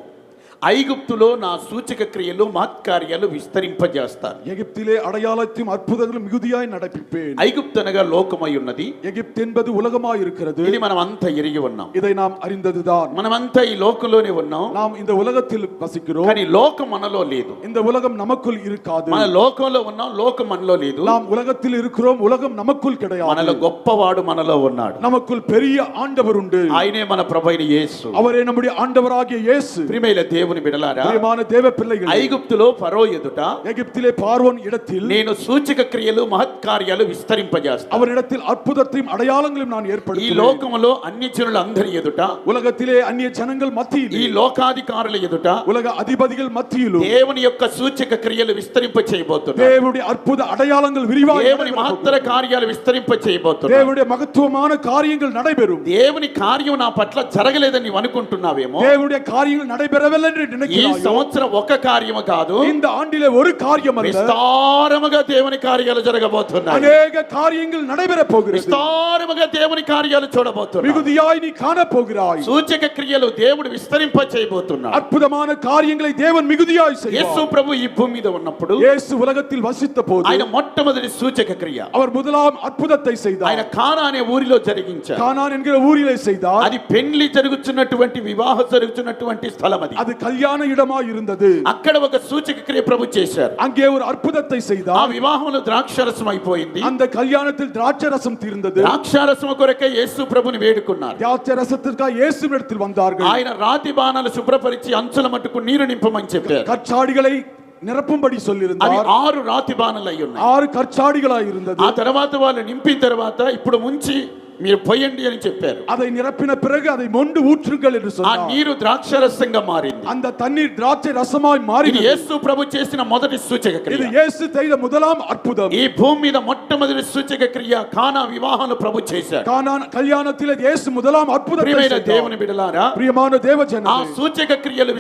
ஐகுப்துலோ நான் சூச்சக கிரியலு மஹத்கார்யாలు విస్తరింపజేస్తాను. எகிப்திலே அடையாளத்தையும் அற்புதங்களும் மிகுதியாய் நடப்பிப்பேன். ஐகுப்தனగా లోకమై ఉన్నది. எகிப்து என்பது உலகமாய் இருக்கிறது. ఇది మనం అంతా ఎరిగి ఉన్నాం. இதை நாம் அறிந்ததுதான். మనం అంతా ఈ లోకంలోనే ఉన్నాం. நாம் இந்த உலகத்தில் வசிக்கிறோம். కానీ లోకం మనలో లేదు. இந்த உலகம் நமக்குள் இருக்காது. మన లోకంలో ఉన్నాం, లోకం మనలో లేదు. நாம் உலகத்தில் இருக்கிறோம், உலகம் நமக்குள் கிடையாது. మనలో గొప్పవాడు మనలో ఉన్నాడు. நமக்குள் பெரிய ஆண்டவர் உண்டு. ఆయనే మన ప్రభువైన యేసు. அவரே நம்முடைய ஆண்டவராகிய இயேசு. ప్రియమైన దేవుని బిడ్డలారా, ప్రియమైన దేవ పిల్లలు, ఐగుప్తులో ఫరో ఎదుట, எகிப்திலே பார்வோன் இடத்தில் నేను సూచక క్రియలు మహత్కార్యాలు విస్తరింపజేస్తాను. அவரிடத்தில் அற்புதத்தையும் அடையாளங்களையும் நான் ఈ ஏற்படுத்துவேன். లోకములో అన్ని జనులందరి ఎదుట, உலகத்திலே అన్య జనங்கள் మధ్యలో, ఈ లోకాధికారుల ఎదుట, உலக அதிபதிகள் மத்தியிலும் దేవుని యొక్క సూచక క్రియలు విస్తరింప చేయబోతున్నాడు. தேவனுடைய அற்புத அடையாளங்கள் விரிவாக, దేవుని మహత్తర కార్యాలు విస్తరింప చేయబోతున్నాడు. தேவனுடைய மகத்துவமான காரியங்கள் நடைபெறும். దేవుని కార్యం నా పట్ల జరగలేదని నీవు అనుకుంటున్నావేమో. தேவனுடைய காரியங்கள் நடைபெறவில்லை என்று ఈ நினைக்கிறாயோ. సంవత్సరం ఒక కార్యము కాదు, இந்த ஆண்டிலே ஒரு காரியம் அல்ல, విస్తారముగా దేవుని కార్యాలు జరగబోతున్నాయి. அநேக காரியங்கள் நடைபெற போகிறது. విస్తారముగా దేవుని కార్యాలు చూడబోతున్నాయి. மிகுதியாய் நீ காண போகிறாய். సూచక క్రియలు దేవుడు విస్తరింప చేయబోతున్నాడు. அற்புதமான காரியங்களை தேவன் மிகுதியாய் செய்வார். యేసు ప్రభు ఈ భూమి మీద ఉన్నప్పుడు, இயேசு உலகத்தில் வசித்த போது, ఆయన మొట్టమొదటి సూచక క్రియ, அவர் முதலாம் అద్భుதத்தை செய்தார். ఆయన కానా అనే ఊరిలో జరిగించారు. கானான் என்கிற ஊரிலே செய்தார். అది పెళ్లి జరుగుతున్నటువంటి, వివాహం జరుగుతున్నటువంటి స్థలం. அது కళ్యాణ இடமாய் இருந்தது. అక్కడ ఒక సూచక క్రియ ప్రభు చేశారు. அங்கே ஒரு அற்புதத்தை ఆ செய்தார். వివాహంలో ద్రాక్షరసం అయిపోయింది. அந்த கல்யாணத்தில் திராட்சரசம் தீர்ந்தது. ద్రాక్షరసం కొరకై యేసు ప్రభుని వేడుకున్నారు. திராட்சரசத்திற்காக இயேசுவினிடத்தில் வந்தார்கள். ఆయన రాతి బాణాలు శుభ్రపరిచి అంచుల మట్టుకు నీరు నింపమని చెప్పారు. கற்சாடிகளை நிரப்பும்படி అవి சொல்லியிருந்தார். 6 రాతి బాణాలు అయి ఉన్నాయి. 6 கற்சாடிகளாய் இருந்தது. ఆ తర్వాత వాళ్ళు నింపిన తర్వాత ఇప్పుడు ముంచి మీరు పోయండి అని చెప్పారు. அதை நிரப்பின பிறகு அதை மொண்டு ஊற்றுங்கள் என்று ఆ சொன்னார். నీరు ద్రాక్షరసంగా మారింది. அந்த தண்ணீர் திராட்சை ரசமாய் ఇది மாறினது. యేసు ప్రభు చేసిన మొదటి సూచక இது క్రియ. இயேசு செய்த முதலாம் அற்புதம். ఈ భూమి మీద మొట్టమొదటి సూచక క్రియ కానా వివాహంలో ప్రభు చేశారు. கானான் கல்யாணத்திலே இயேசு முதலாம் அற்புதத்தை ప్రియమైన செய்தார். దేవుని బిడ్డలారా, பிரியமான தேவ ఆ ஜனமே, సూచక క్రియలు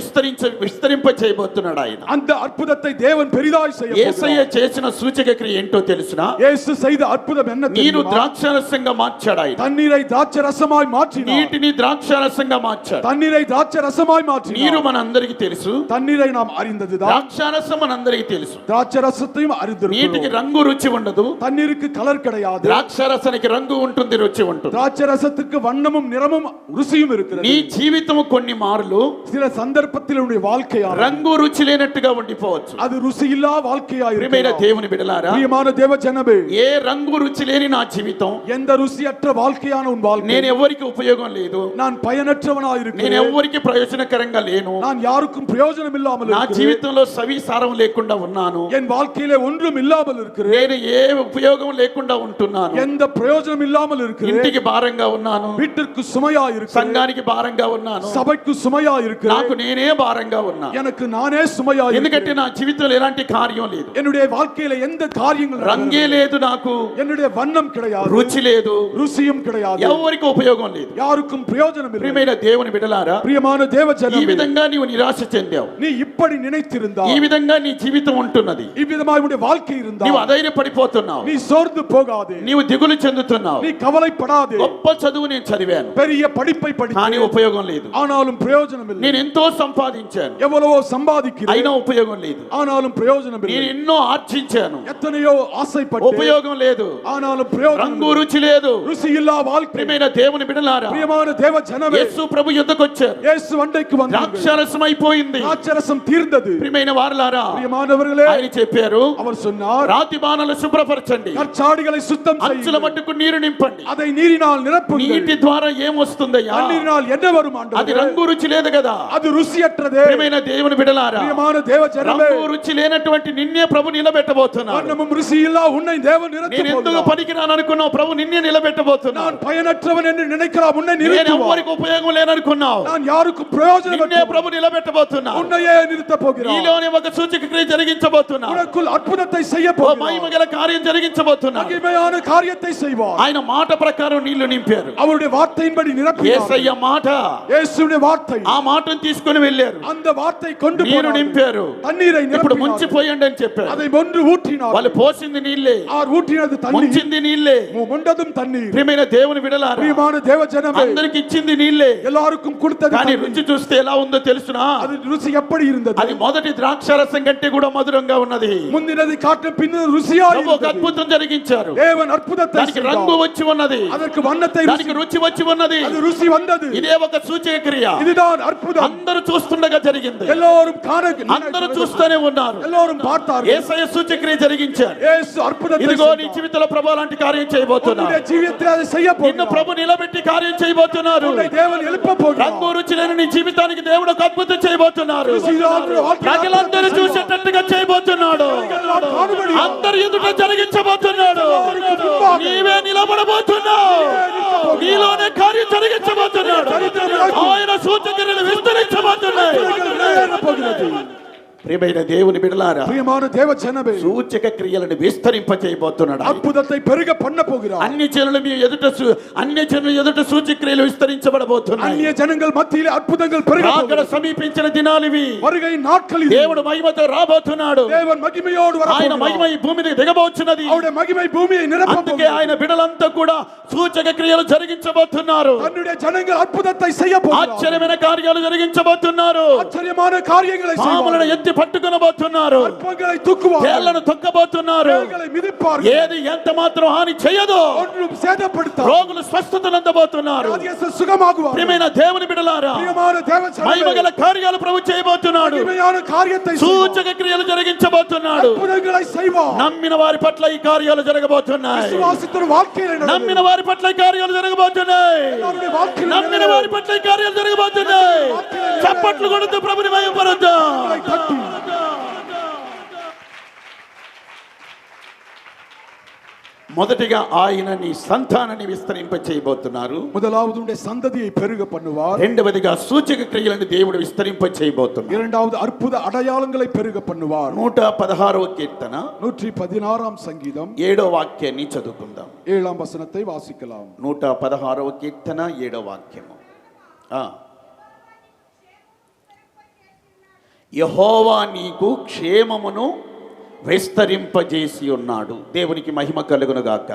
విస్తరింప చేయబోతున్నాడు ఆయన. அந்த అற்புதத்தை தேவன் பெரிதாய் செய்ய యేసయ్య போகிறார். చేసిన సూచక క్రియ ఏంటో తెలుసునా? இயேசு செய்த அற்புதம் என்ன నీరు தெரியுமா? ద్రాక్షరసంగా మార్చాడు ఆయన. தண்ணீரை திராட்சை ரசமாய் மாற்றினார். నీటిని ద్రాక్షరసంగా మార్చాడు. தண்ணீரை திராட்சை ரசமாய் மாற்றினார். నీరు మనందరికీ తెలుసు, தண்ணீரை நாம் அறிந்ததுதான். ద్రాక్షరసం మనందరికీ తెలుసు. திராட்சை ரசத்தையும் నీటికి அறிந்திருக்கிறோம். రంగు రుచి ఉండదు, தண்ணீருக்கு கலர் கிடையாது. ద్రాక్షరసానికి రంగు ఉంటుంది, రుచి ఉంటుంది. திராட்சை ரசத்துக்கு வண்ணமும் நிறமும் ருசியும் నీ இருக்கிறது. జీవితము కొన్ని మార్లు சில சந்தர்ப்பத்தில் உன்னுடைய வாழ்க்கையால் రంగు రుచి లేనట్టుగా ఉండిపోవచ్చు. அது ருசியில்லா வாழ்க்கையாய் ప్రియమైన இருக்கலாம். దేవుని బిడ్డలారా, பிரியமான தேவ ஜனமே, ఏ రంగు రుచి లేని నా జీవితం, எந்த ருசியற்ற வாழ்க்கையான உன் வாழ்க்கை, నేను ఎవరికి ఉపయోగం లేదు, நான் பயனற்றவனாய் నేను இருக்கிறேன், ఎవరికి ప్రయోజనకరంగా లేను, நான் யாருக்கும் பிரயோஜனம் இல்லாமல் నా இருக்கிறேன், జీవితంలో సవి సారం లేకుండా ఉన్నాను, என் வாழ்க்கையிலே ஒன்றும் இல்லாமல் இருக்கிறேன், నేను ఏ ఉపయోగం లేకుండా ఉంటున్నాను, எந்த பிரயோஜனம் இல்லாமல் இருக்கிறேன், ఇంటికి భారంగా ఉన్నాను, வீட்டிற்கு சுமையாய் இருக்கிறேன், సంఘానికి భారంగా ఉన్నాను, சபைக்கு சுமையாய் இருக்கிறேன், నాకు నేనే భారంగా ఉన్నాను. எனக்கு நானே சுமையாய் ఎందుకంటే இருக்கிறேன், నా జీవితంలో ఎలాంటి కార్యం లేదు, என்னுடைய வாழ்க்கையில எந்த காரியங்கள் రంగే లేదు, నాకు என்னுடைய வண்ணம் கிடையாது, రుచి లేదు, ருசியும் கிடையாது, ఎవరికి ఉపయోగం లేదు. யாருக்கும் பிரயோஜனம் இல்லை. ప్రియమైన దేవుని బిడ్డలారా, பிரியமான தேவ ఈ ஜனமே, విధంగా నీవు నిరాశ చెందావు, நீ இப்படி நினைத்திருந்தால், ఈ విధంగా నీ జీవితం ఉంటున్నది, இவ்விதமாய் உன்னுடைய வாழ்க்கை నీవు இருந்தால், అధైర్యపడిపోతున్నావు, நீ சோர்ந்து போகாதே, నీవు దిగులు చెందుతున్నావు. நீ கவலைப்படாதே. గొప్ప చదువు నేను చదివాను, பெரிய படிப்பை కానీ படித்து ఉపయోగం లేదు. ஆனாலும் பிரயோஜனம் இல்லை. నేను ఎంతో సంపాదించాను, எவ்வளவோ சம்பாதிக்கிறேன், అయినా ఉపయోగం లేదు. ஆனாலும் பிரயோஜனம் నేను இல்லை. ఎన్నో ఆర్జించాను, எத்தனையோ ஆசைப்பட்டு ఉపయోగం లేదు. ஆனாலும் பிரயோஜனம் రంగు இல்லை. రుచి లేదు. ருசி இல்லா வாழ்க்கை. ప్రియమైన దేవుని బిడ్డలారా, பிரியமான தேவ ஜனமே, యేసు ప్రభు యుద్ధకు వచ్చారు, இயேசு வண்டைக்கு வந்தார். ద్రాక్షరసం అయిపోయింది. திராட்சரசம் தீர்ந்தது. ప్రియమైన వారలారా, பிரியமானவர்களே, ఆయన చెప్పారు, அவர் சொன்னார், రాతి బాణాలు శుభ్రపరచండి, கற்சாடிகளை சுத்தம் అంచుల செய்யுங்கள், మట్టుకు నీరు నింపండి. அதை நீரினால் நிரப்புங்கள். నీటి ద్వారా ఏమొస్తుందయ్యా? தண்ணீரினால் என்ன வரும் అది ஆண்டவரே? రంగు రుచి లేదు కదా. அது ருசியற்றதே. ప్రియమైన దేవుని బిడ్డలారా, பிரியமான தேவ ஜனமே, రంగు రుచి లేనటువంటి నిన్నే ప్రభు నిలబెట్టబోతున్నాడు. வண்ணமும் ருசி இல்லா உன்னை தேவன் నేను நிரப்பப் ఎందుకు போகிறார். పనికిరాను అనుకున్నావు, ప్రభు నిన్నే నిలబెట్టబోతున్నాడు. చేయబోతున్నావు. நான் பயனற்றவன் என்று நினைக்கலாம், உன்னை నేను நிறுத்துவார். ఎవరికి ఉపయోగం లేననుకున్నావు, நான் யாருக்கும் பிரயோஜனம் నిన్నే ప్రభు నిలబెట్టబోతున్నాడు. உன்னையே நிறுத்தப் போகிறார். నీలోనే ఒక సూచక క్రియ జరిగించబోతున్నాడు. உனக்குள் అద్భుతத்தை செய்ய ఓ போகிறார். మహిమగల కార్యం జరిగించబోతున్నాడు. மகிமையான காரியத்தை செய்வார். ఆయన మాట ప్రకారం నీళ్లు నింపారు. அவருடைய வார்த்தையின்படி நிரப்பினார். యేసయ్య మాట, இயேசுவின் வார்த்தை, ఆ మాటను తీసుకొని వెళ్ళారు. அந்த வார்த்தை கொண்டு నీరు போனார்கள். నింపారు. தண்ணீரை ఇప్పుడు நிரப்பினார். ముంచిపోయండి అని చెప్పారు. அதை ஒன்று ஊற்றினார். వాళ్ళు పోసింది నీళ్ళే, ஆர் ஊற்றினது தண்ணீர், ముంచింది నీళ్ళే. முண்டதும் தண்ணீர். ప్రియమైన దేవుని బిడ్డలారా, பிரியமான தேவ ஜனமே, అందరికి ఇచ్చింది నీళ్ళే, எல்லாருக்கும் கொடுத்தது కానీ தண்ணீர். రుచి చూస్తే ఎలా ఉందో తెలుసునా? அது ருசி எப்படி இருந்தது? అది మొదటి ద్రాక్షారసం కంటే కూడా మధురంగా ఉన్నది. முந்தினது காட்டும் பின்னர் ருசியாய் ప్రభు ఒక இருந்தது. అద్భుతం జరిగించారు. தேவன் அற்புதத்தை దానికి రంగు செய்தார். వచ్చి ఉన్నది, அதற்கு வண்ணத்தை దానికి రుచి వచ్చి ఉన్నది. அது ருசி வந்தது. ఇదే ఒక సూచక క్రియ. இதுதான் அற்புதம். అందరూ చూస్తుండగా జరిగింది. எல்லோரும் காண, అందరూ చూస్తూనే ఉన్నారు. எல்லோரும் பார்த்தார்கள். యేసయ్య సూచక క్రియ జరిగించారు. இயேசு అற்புதத்தை ఇదిగో నీ செய்தார். జీవితంలో ప్రభు అలాంటి కార్యం చేయబోతున్నారు. உன்னுடைய జీవితంలో அதை செய்ய నిన్ను போகிறார். ప్రభు నిలబెట్టి కార్యం చేయబోతున్నారు. உன்னை தேவன் எழுப்ப போகிறார். రంగు రుచి లేని నీ జీవితానికి దేవుడు ఒక అద్భుతం చేయబోతున్నారు. రుచిగా ప్రజలందరూ చూసేటట్టుగా చేయబోతున్నాడు. అందరి ఎదుట జరిగించబోతున్నాడు. నీవే నిలబడబోతున్నావు. నీలోనే కార్యం జరిగించబోతున్నాడు. ఆయన సూచక్రియలు విస్తరించబోతున్నాయి. ప్రియమైన దేవుని బిడ్డలారా, ప్రియమైన దేవ జనమే, సూచక క్రియలను విస్తరింప చేయబోతున్నాడు. అద్భుతத்தை పెరుగ பண்ண போகிறார். అన్ని జనుల మీ ఎదుట అన్ని జనుల ఎదుట సూచక క్రియలు విస్తరించబడబోతున్నాయి. అన్య జనங்கள் మధ్యలో అద్భుతங்கள் పెరుగ అక్కడ సమీపించిన దినాలు ఇవి. வருகை நாட்கள் இது. దేవుడు మహిమతో రాబోతున్నాడు. தேவன் மகிமையோடு வரப்போகிறார். ఆయన మహిమ ఈ భూమి మీద దిగబోతున్నది. அவருடைய మహిமை భూమిயை నింపబోతుంది. అందుకే ఆయన బిడ్డలంతా కూడా సూచక క్రియలు జరిగించబోతున్నారు. தன்னுடைய ஜனங்கள் అద్భుతத்தை செய்ய போகிறார். ఆశ్చర్యమైన కార్యాలు జరిగించబోతున్నారు. ఆశ్చర్యமான కార్యங்களை పాములను செய்வார். ఎత్తి పట్టుకొనబోతున్నారు. అద్భుతங்களை తూக்குవారు. తేళ్లను తొక్కబోతున్నారు. తేళ్లను మిదిపారు. ఏది ఎంత మాత్రం హాని చేయదు. ఒన్నుం సేదపడతారు. రోగులు స్వస్థతను అందబోతున్నారు. వ్యాధిగ్రస్తులు సుఖమాగువారు. ప్రియమైన దేవుని బిడ్డలారా, ప్రియమైన దేవ జనమే, మహిమగల కార్యాలు ప్రభు చేయబోతున్నాడు. మహిమயான కార్యத்தை సూచక క్రియలు జరిగించబోతున్నాడు. అద్భుతங்களை செய்வார். నమ్మిన వారి పట్ల ఈ కార్యాలు జరగబోతున్నాయి. విశ్వాసితుల வாழ்க்கையில నమ్మిన వారి పట్ల ఈ కార్యాలు జరగబోతున్నాయి. எல்லாருடைய வாழ்க்கையில నమ్మిన వారి పట్ల ఈ కార్యాలు జరగబోతున్నాయి. చప్పట్లు కొడుతూ ప్రభుని మహిమపరుద్దాం. మొదటిగా ఆయన నీ సంతానాన్ని విస్తరింప చేయబోతున్నారు. முதலாவது சந்ததியை பெருக பண்ணுவார். రెండవదిగా సూచక క్రియలను దేవుడు విస్తరింప చేయబోతున్నారు. இரண்டாவது அற்புத అడయాళங்களை பெருக பண்ணுவார். 116వ కీర్తన 116వ సంగీతం 7వ వాక్యాన్ని చదువుకుందాం. 7వ వచనத்தை వాసికలాం. 116వ కీర్తన 7వ వాక్యము. యెహోవా నీకు క్షేమమును విస్తరింపజేసి ఉన్నాడు. దేవునికి మహిమ కలుగును గాక.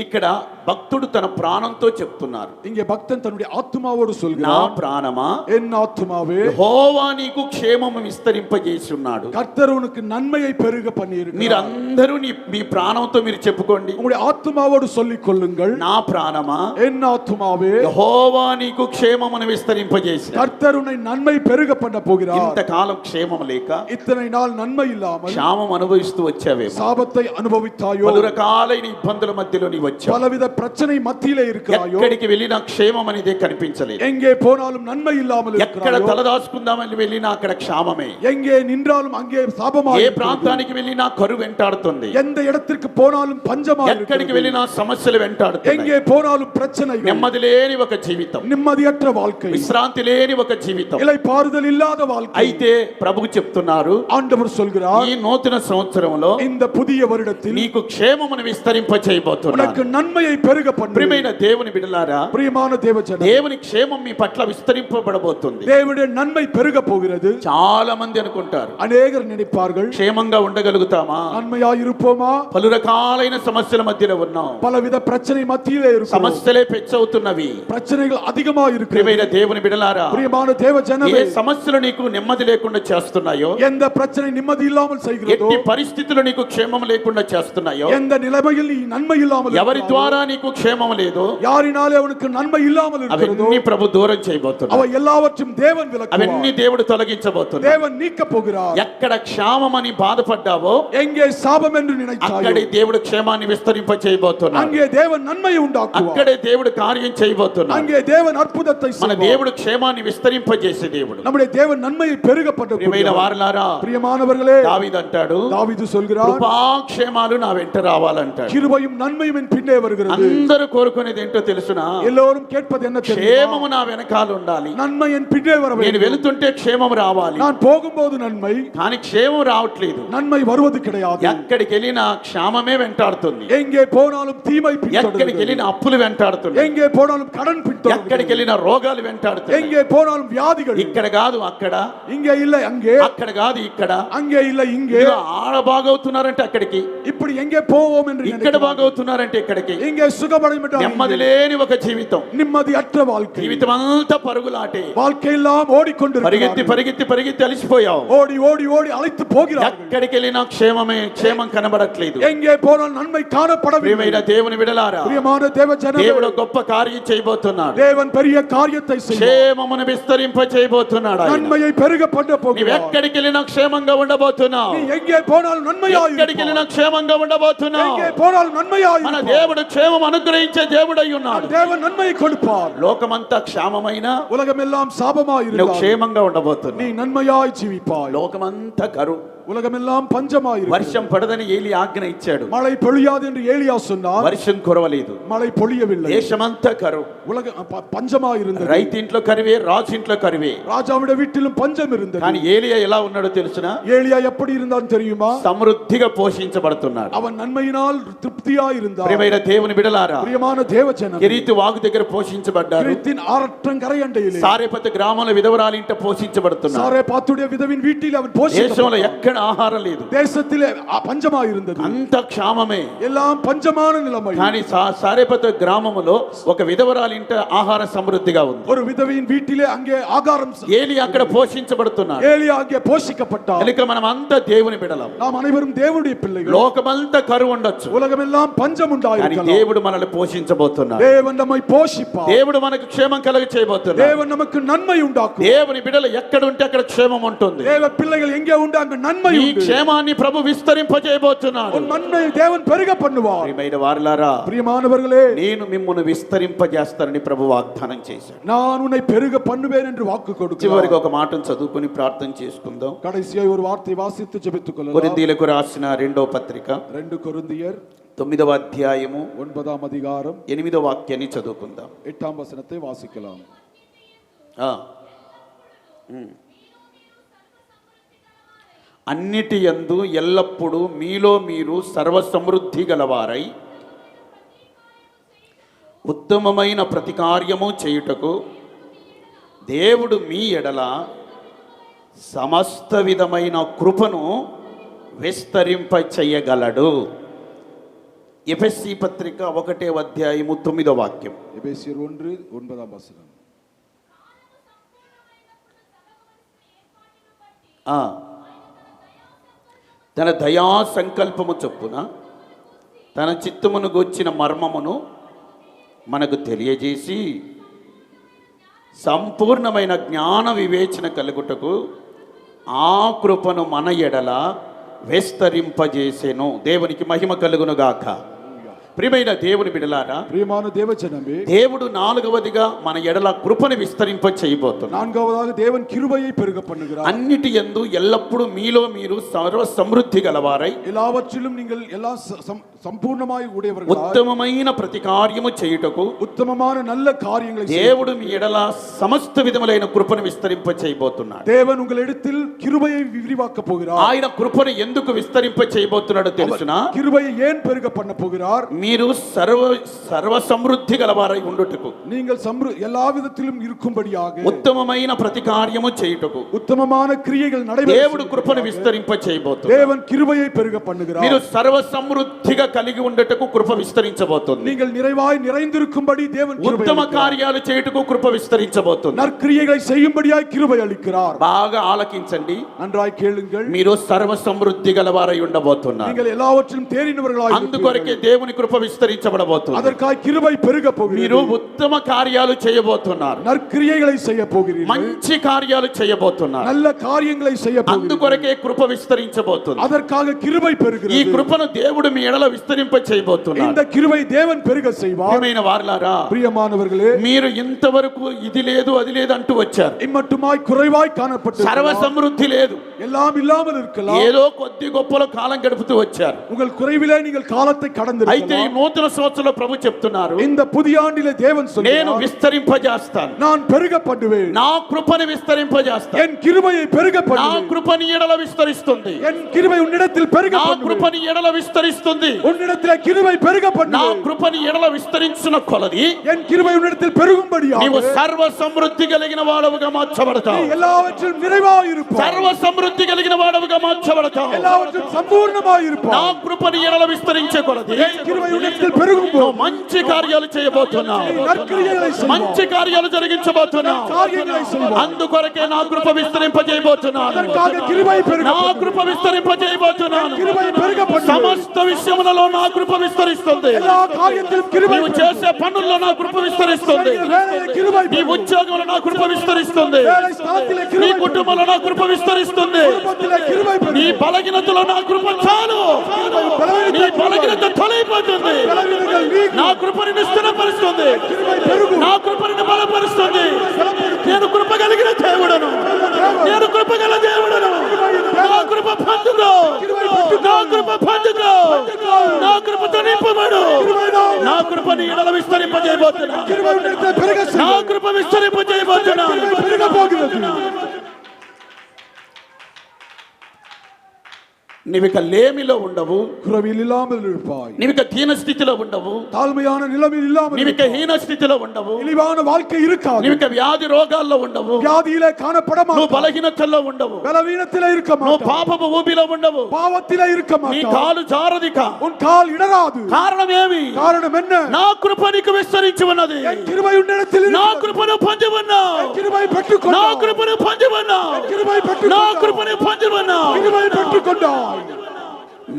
ఇక్కడ భక్తుడు తన ప్రాణంతో చెప్తున్నారు. இங்கே பக்தன் தன்னுடைய ஆத்மாவோடு నా சொல்கிறார், ప్రాణమా, என் ஆத்மாவே, యెహోవా నీకు క్షేమము విస్తరింపజేసి ఉన్నాడు. கர்த்தர் உனக்கு நன்மையை பெருக பண்ணியிருக்கிறார். మీరందరూ మీ ప్రాణంతో మీరు చెప్పుకోండి. உங்களுடைய ఆత్మాவோடு சொல்லிக் கொள்ளுங்கள், నా ప్రాణమా, என் ஆத்மாவே, యెహోవా నీకు క్షేమమును విస్తరింపజేసి. கர்த்தர் உன்னை நன்மை பெருக பண்ண போகிறார். ఇంతకాలం క్షేమం లేక இத்தனை நாள் நன்மை இல்லாமல் క్షామం అనుభవిస్తూ వచ్చావేమో. சாபத்தை அனுபவித்தாயோ, పలు రకాలైన ఇబ్బందుల మధ్యలో నీవు వచ్చావు. பலவித பிரச்சனை மத்தியிலே இருக்கிறாயோ, ఎక్కడికి వెళ్ళినా క్షేమం అనేది కనిపించలేదు. எங்கே போனாலும் நன்மை இல்லாமல் ఎక్కడ இருக்கிறாயோ, తలదాచుకుందామని వెళ్ళినా అక్కడ క్షామమే. எங்கே நின்றாலும் அங்கே சாபமாக ఏ இருக்கிறது. ప్రాంతానికి వెళ్ళినా కరువు వెంటాడుతుంది. எந்த இடத்திற்கு போனாலும் பஞ்சமாக ఎక్కడికి இருக்கிறது. వెళ్ళినా సమస్యలు వెంటాడుతున్నాయి. எங்கே போனாலும் பிரச்சனைகள், నెమ్మది లేని ఒక జీవితం, நிம்மதியற்ற வாழ்க்கை, విశ్రాంతి లేని ఒక జీవితం. இளைப்பாறுதல் இல்லாத வாழ்க்கை. అయితే ప్రభువు చెప్తున్నారు, ஆண்டவர் சொல்கிறார், ఈ నూతన సంవత్సరంలో இந்த புதிய வருடத்தில் నీకు క్షేమమును విస్తరింప చేయబోతున్నాను. உனக்கு நன்மையை பெருக பண்ணு. ప్రియమైన దేవుని బిడ్డలారా, பிரியமான தேவஜனமே, దేవుని క్షేమం మీ పట్ల విస్తరింపబడబోతుంది. தேவனுடைய நன்மை பெருக போகிறது. చాలా మంది అనుకుంటారు, அநேகர் நினைப்பார்கள், క్షేమంగా ఉండగలుగుతామా? நன்மையாய் இருப்போமா? పలు రకాలైన సమస్యల మధ్యలో ఉన్నాం. பலவித பிரச்சனை மத்தியிலே இருக்கிறோம். సమస్యలే పెచ్చవుతున్నవి. பிரச்சனைகள் அதிகமாக இருக்கிறது. ప్రియమైన దేవుని బిడ్డలారా, பிரியமான தேவஜனமே, ఏ సమస్యలు నీకు నెమ్మది లేకుండా చేస్తున్నాయో, எந்த பிரச்சனை நிம்மதி இல்லாமல் செய்கிறதோ, ఎట్టి పరిస్థితులు నీకు క్షేమం లేకుండా చేస్తున్నాయో, எந்த நிலைமையில் நீ நன்மை இல்லாமல் ఎవరి இருக்கிறாயோ, ద్వారా నీకు క్షేమం లేదో, யாரினாலே அவனுக்கு நன்மை இல்லாமல் இருக்கிறதோ, అవన్నీ ప్రభు దూరం చేయబోతున్నాడు. அவை எல்லாவற்றும் தேவன் అవన్నీ விலக்குவார். దేవుడు తొలగించబోతున్నాడు. தேவன் நீக்க போகிறார். ఎక్కడ క్షామం అని బాధపడ్డావో, எங்கே சாபம் சாபம் என்று நினைத்தாயோ అక్కడే దేవుడు క్షేమాన్ని విస్తరింప చేయబోతున్నాడు. அங்கே தேவன் நன்மையை உண்டாக்குவார். అక్కడే దేవుడు కార్యం చేయబోతున్నాడు. அங்கே தேவன் அற்புதத்தை మన செய்வார். దేవుడు క్షేమాన్ని విస్తరింప చేసే దేవుడు. நம்முடைய தேவன் நன்மையை பெருக பண்ண ప్రియమైన వారలారా, பிரியமானவர்களே, దావీదు అంటాడు, தாவீது சொல்கிறார், కృపాక్షేమాలు నా వెంట రావాలంటాడు. கிருபையும் நன்மையும் என் பின்னே வருகிறது. అందరూ కోరుకునేది ఏంటో తెలుసునా? எல்லோரும் கேட்பது என்ன தெரியுமா? క్షేమము నా వెనకాల ఉండాలి. நன்மை என் பின்னே வர నేను வேண்டும். వెళుతుంటే క్షేమం రావాలి. நான் போகும்போது நன்மை, కానీ క్షేమం రావట్లేదు. நன்மை வருவது கிடையாது. ఎక్కడికి వెళ్ళినా క్షామమే వెంటాడుతుంది. எங்கே போனாலும் தீமை ఎక్కడికి பின்தொடர்கிறது. వెళ్ళిన అప్పులు వెంటాడుతున్నాయి. எங்கே போனாலும் கடன் பின்தொடர்கிறது. ఎక్కడికి వెళ్ళిన రోగాలు వెంటాడుతున్నాయి. எங்கே போனாலும் வியாதிகள். ఇక్కడ కాదు అక్కడ, இங்கே இல்லை அங்கே, అక్కడ కాదు ఇక్కడ, அங்கே இல்லை இங்கே. ఇదిగో ఆడ బాగవుతున్నారంటే అక్కడికి, இப்படி எங்கே போவோம் என்று ఇక్కడ நினைக்கிறோம். బాగవుతున్నారంటే ఇక్కడికి. இங்கே சுகமடையும் என்று నెమ్మది లేని ఒక జీవితం, நிம்மதியற்ற வாழ்க்கை. జీవితం అంతా పరుగులాటే. வாழ்க்கையெல்லாம் ஓடிக்கொண்டிருக்கிறார்கள். పరిగెత్తి పరిగెత్తి పరిగెత్తి అలసిపోయావు. ஓடி ஓடி ஓடி அழைத்து போகிறார்கள். ఎక్కడికి వెళ్ళినా క్షేమం కనబడట్లేదు. எங்கே போனாலும் நன்மை காணப்படவில்லை. ప్రియమైన దేవుని బిడ్డలారా, பிரியமான தேவ ஜனமே, దేవుడు గొప్ప కార్యం చేయబోతున్నాడు. தேவன் பெரிய காரியத்தை செய்வார். క్షేమమును విస్తరింప చేయబోతున్నాడు. ఆయన நன்மையை பெருக பண்ண నీవు போகிறார். ఎక్కడికి వెళ్ళినా క్షేమంగా ఉండబోతున్నావు. நீ எங்கே போனாலும் நன்மையாய் ఎక్కడికి వెళ్ళినా క్షేమంగా ఉండబోతున్నావు. எங்கே போனாலும் நன்மையாய் మన దేవుడు క్షేమం అనుగ్రహించే దేవుడై ఉన్నాడు. தேவன் நன்மையை கொடுப்பார். లోకమంతా క్షేమమైన உலகமெல்லாம் சாபமாய் నువ్వు இருந்தால் క్షేమంగా ఉండబోతున్నావు. நீ நன்மையாய் ஜீவிப்பாய். లోకమంతా కరువు, உலகமெல்லாம் பஞ்சமாய் இருக்கும். వర్షం పడదని ఏలి ఆజ్ఞ ఇచ్చాడు. மழை பொழியாது என்று ஏலியா சொன்னார். వర్షం కురవలేదు. மழை பொழியவில்லை. దేశమంతా కరువు. உலக பஞ்சமாய் இருந்தது. రైతు ఇంట్లో కరువే, రాజు ఇంట్లో కరువే. ராஜாவுடைய வீட்டிலும் பஞ்சம் இருந்தது. కానీ ఏలియా ఎలా ఉన్నాడో తెలుసునా? ஏலியா எப்படி இருந்தான் தெரியுமா? సమృద్ధిగా పోషించబడుతున్నాడు. அவன் நன்மையினால் திருப்தியாய் இருந்தான். ప్రియమైన దేవుని బిడ్డలారా, பிரியமான தேவ ஜனமே, కెరీతు వాగు దగ్గర పోషించబడ్డారు. கிறிஸ்தின் ஆற்றங்கரை அண்டையிலே సారేపత గ్రామంలో విధవరాలి ఇంట పోషించబడుతున్నారు. சாரேபாத்துடைய விதவின் வீட்டில் அவன் దేశంలో போஷிக்கப்பட்டான். ఎక్కడ ఆహారం లేదు. தேசத்திலே பஞ்சமாய் இருந்தது. అంత క్షామమే. எல்லாம் பஞ்சமான நிலைமை. కానీ సారేపత గ్రామములో ఒక విధవరాలి ఇంట ఆహార సమృద్ధిగా ఉంది. ஒரு விதவியின் வீட்டிலே அங்கே ஆகாரம். ఏలి అక్కడ పోషించబడుతున్నాడు. ஏலியா அங்கே போஷிக்கப்பட்டான். కనుక మనం అంతా దేవుని బిడ్డలం. நாம் அனைவரும் தேவனுடைய பிள்ளைகள். లోకమంతా కరువు ఉండొచ్చు, உலகமெல்லாம் பஞ்சம் కానీ உண்டாயிருக்கலாம். దేవుడు మనల్ని పోషించబోతున్నాడు. தேவன் நம்மை போஷிப்பார். దేవుడు మనకు క్షేమం కలుగ చేయబోతున్నాడు. தேவன் நமக்கு நன்மை உண்டாக்கும். దేవుని బిడ్డలు ఎక్కడ ఉంటే అక్కడ క్షేమం ఉంటుంది. தேவ பிள்ளைகள் எங்கே உண்டு அங்கு நன்மை ఈ உண்டு. క్షేమాన్ని ప్రభు విస్తరింపజేయబోతున్నాడు. உன் நன்மை தேவன் பெருக பண்ணுவார். ప్రియమైన వారలారా, பிரியமானவர்களே, నేను మిమ్మును విస్తరింపజేస్తానని ప్రభు వాగ్దానం చేశాడు. நான் உன்னை பெருக பண்ணுவேன் என்று வாக்கு கொடுக்கிறார். చివరికి ఒక మాటను చదువుకొని ప్రార్థన చేసుకుందాం. கடைசியாய் ஒரு வார்த்தை வாசித்து ஜெபித்துக் கொள்ளலாம். కొరింథీయులకు రాసిన 2వ పత్రిక 2 கொரிந்தியர் 9వ అధ్యాయము 9ஆம் அதிகாரம் 8వ వాక్యాన్ని చదువుకుందాం. 8ஆம் வசனத்தை வாசிக்கலாம். అన్నిటి యందు ఎల్లప్పుడూ మీలో మీరు సర్వ సమృద్ధి గలవారై ఉత్తమమైన ప్రతి కార్యము చేయుటకు దేవుడు మీ ఎడల సమస్త విధమైన కృపను విస్తరింప చేయగలడు. ఎఫెసీ పత్రిక 1వ అధ్యాయము 9వ వాక్యం. எபேசியர் 1 9ஆம் வசனம். తన దయా సంకల్పము చొప్పున తన చిత్తమును గూర్చిన మర్మమును మనకు తెలియజేసి సంపూర్ణమైన జ్ఞాన వివేచన కలుగుటకు ఆ కృపను మన ఎడల విస్తరింపజేసెను. దేవునికి మహిమ కలుగును గాక. ప్రియమైన దేవుని బిడ్డలారా, பிரியமான தேவ ஜனமே, దేవుడు 4వదిగా మన ఎడల కృపను విస్తరింప చేయబోతున్నాడు. 4వதாக தேவன் கிருபையை பெருக பண்ணுகிறார். అన్నిటి యందు ఎల్లప్పుడూ మీలో మీరు సర్వ సమృద్ధి గలవారై எல்லாவற்றிலும் நீங்கள் எல்லா సంపూర్ణமாய் உடையவர்களாய் ఉత్తమమైన ప్రతి కార్యము చేయుటకు ఉత్తమமான நல்ல காரியங்களை దేవుడు మీ ఎడల సమస్త విధములైన కృపను విస్తరింప చేయబోతున్నాడు. தேவன் உங்களிடத்தில் கிருபையை விரிவாக்க போகிறார். ఆయన కృపను ఎందుకు విస్తరింప చేయబోతున్నాడో తెలుసునా? கிருபையை ஏன் பெருக பண்ண போகிறார்? మీరు సర్వ సమృద్ధి గలవారై ఉండుటకు, நீங்கள் எல்லா விதத்திலும் இருக்கும்படியாக ఉత్తమమైన ప్రతి కార్యము చేయుటకు ఉత్తమமான క్రియைகள் நடைபெற దేవుడు కృపను విస్తరింప చేయబోతున్నాడు. தேவன் கிருபையை பெருக பண்ணுகிறார். మీరు సర్వ సమృద్ధిగా కలిగి ఉండుటకు కృప విస్తరించబోతుంది. நீங்கள் நிறைவாய் நிறைந்திருக்கும்படி தேவன் ఉత్తమ కార్యాలు చేయుటకు కృప విస్తరించబోతుంది. நற்கிரியைகளை செய்யும்படியாய் கிருபை அளிக்கிறார். బాగా ఆలకించండి, நன்றாய் கேளுங்கள். మీరు సర్వ సమృద్ధి గలవారై ఉండబోతున్నారు. நீங்கள் எல்லாவற்றிலும் தேறினவர்களாய் అందుకొరకే దేవుని కృప విస్తరించబడబోతుంది. அதற்காக கிருபை பெருக போகிறது. మీరు ఉత్తమ కార్యాలు చేయబోతున్నారు. நற்கிரியைகளை செய்ய போகிறீர்கள். మంచి కార్యాలు చేయబోతున్నారు. நல்ல காரியங்களை செய்ய போகிறீர்கள். అందుకొరకే కృప విస్తరించబోతుంది. அதற்காக கிருபை பெருகிறது. ఈ కృపను దేవుడు మీ ఎడల విస్తరింప చేయబోతున్నాడు. இந்த கிருபை தேவன் பெருக செய்வார். ప్రియమైన వారలారా, பிரியமானவர்களே, మీరు ఇంతవరకు ఇది లేదు అది లేదు అంటూ వచ్చారు. இம்மட்டுமாய் குறைவாய் காணப்பட்டு సర్వ సమృద్ధి లేదు, எல்லாம் இல்லாமல் இருக்கலாம். ఏదో కొద్ది గొప్పలో కాలం గడుపుతూ వచ్చారు. உங்கள் குறைவிலே நீங்கள் காலத்தை கடந்து అయితే ఈ నూతన సంవత్సరంలో ప్రభు చెప్తున్నారు, இந்த புதிய ஆண்டிலே தேவன் నేను சொல்கிறார், విస్తరింపజేస్తాను, நான் பெருக பண்ணுவேன். నా కృపను విస్తరింపజేస్తాను, என் கிருபையை பெருக నా பண்ணுவேன். కృపని ఎడల విస్తరిస్తుంది, என் கிருபை உன்னிடத்தில் பெருக నా பண்ணுவேன். కృపని ఎడల విస్తరిస్తుంది. உன்னிடத்திலே கிருபை பெருக నా பண்ணுவேன். కృపని ఎడల విస్తరించిన కొలది என் கிருபை உன்னிடத்தில் பெருகும்படியாக నీవు సర్వ సమృద్ధి కలిగిన వాడవుగా మార్చబడతావు. நீ எல்லாவற்றிலும் நிறைவாய் இருப்பாய். సర్వ సమృద్ధి కలిగిన వాడవుగా మార్చబడతావు. எல்லாவற்றிலும் సంపూర్ణమాய் இருப்பாய். నా కృపని ఎడల విస్తరించే కొలది என் கிருபை உன்னிடத்தில் பெருகும் నువ్వు போது మంచి కార్యాలు చేయబోతున్నావు, நற்கிரியைகளை செய்வாய். మంచి కార్యాలు జరిగించబోతున్నావు. காரியங்களை செய்வாய். అందుకొరకే నా కృప విస్తరింపజేయబోతున్నాను, அதற்காக கிருபை பெருக నా కృప విస్తరింపజేయబోతున్నాను. கிருபை பெருக பண்ணுவேன். సమస్త విషయములలో నా కృప విస్తరిస్తుంది. எல்லா காரியத்திலும் கிருபை నీవు చేసే పనుల్లో నా కృప విస్తరిస్తుంది. வேலையிலே கிருபை నీ ఉద్యోగంలో నా కృప విస్తరిస్తుంది. வேலை ஸ்தலத்திலே నీ கிருபை కుటుంబంలో నా కృప విస్తరిస్తుంది. குடும்பத்திலே கிருபை నీ బలహీనతలో నా కృప చాలు, నీ బలహీనత తొలగిపోతుంది. నా కృపని స్థిరపరుస్తుంది, கிருபை பெருகும். నా కృపని బలపరుస్తుంది. నేను కృప కలిగిన దేవుడను, నేను కృప గల దేవుడను. నా కృప పొందుకో, నా కృప పొందుకో, నా కృపతో నింపబడు. నా కృపని ఎడల విస్తరింపజేయబోతున్నా, கிருபை உன்னிடத்தில் பெருக నా செய்வாய். కృప విస్తరింపజేయబోతున్నా. கிருபை பெருக போகிறது. నీవిక లేమిలో ఉండవు, குறைவில் இல்லாமல் இருப்பாய். నీవిక దీన స్థితిలో ఉండవు, தாழ்மையான நிலைமையில் இல்லாமல் నీవిక హీన స్థితిలో ఉండవు, இழிவான வாழ்க்கை இருக்காது. నీవిక వ్యాధి రోగాల్లో ఉండవు, வியாதியிலே காணப்பட నువ్వు மாட்டாய். బలహీనతల్లో ఉండవు, பலவீனத்திலே இருக்க నువ్వు மாட்டாய். పాపపు ఊబిలో ఉండవు, பாவத்திலே இருக்க నీ மாட்டாய். కాలు జారదిక. உன் கால் இடராது. కారణం ఏమి? காரணம் என்ன? నా కృప నీకు విస్తరించి ఉన్నది, என் கிருபை உன்னிடத்தில் నా இருக்கிறது. కృపను పొంది ఉన్నావు, என் கிருபை నా பெற்றுக்கொண்டாய். కృపను పొంది ఉన్నావు, கிருபை నా பெற்றுக்கொண்டாய். కృపను పొంది ఉన్నావు. கிருபை பெற்றுக்கொண்டாய்.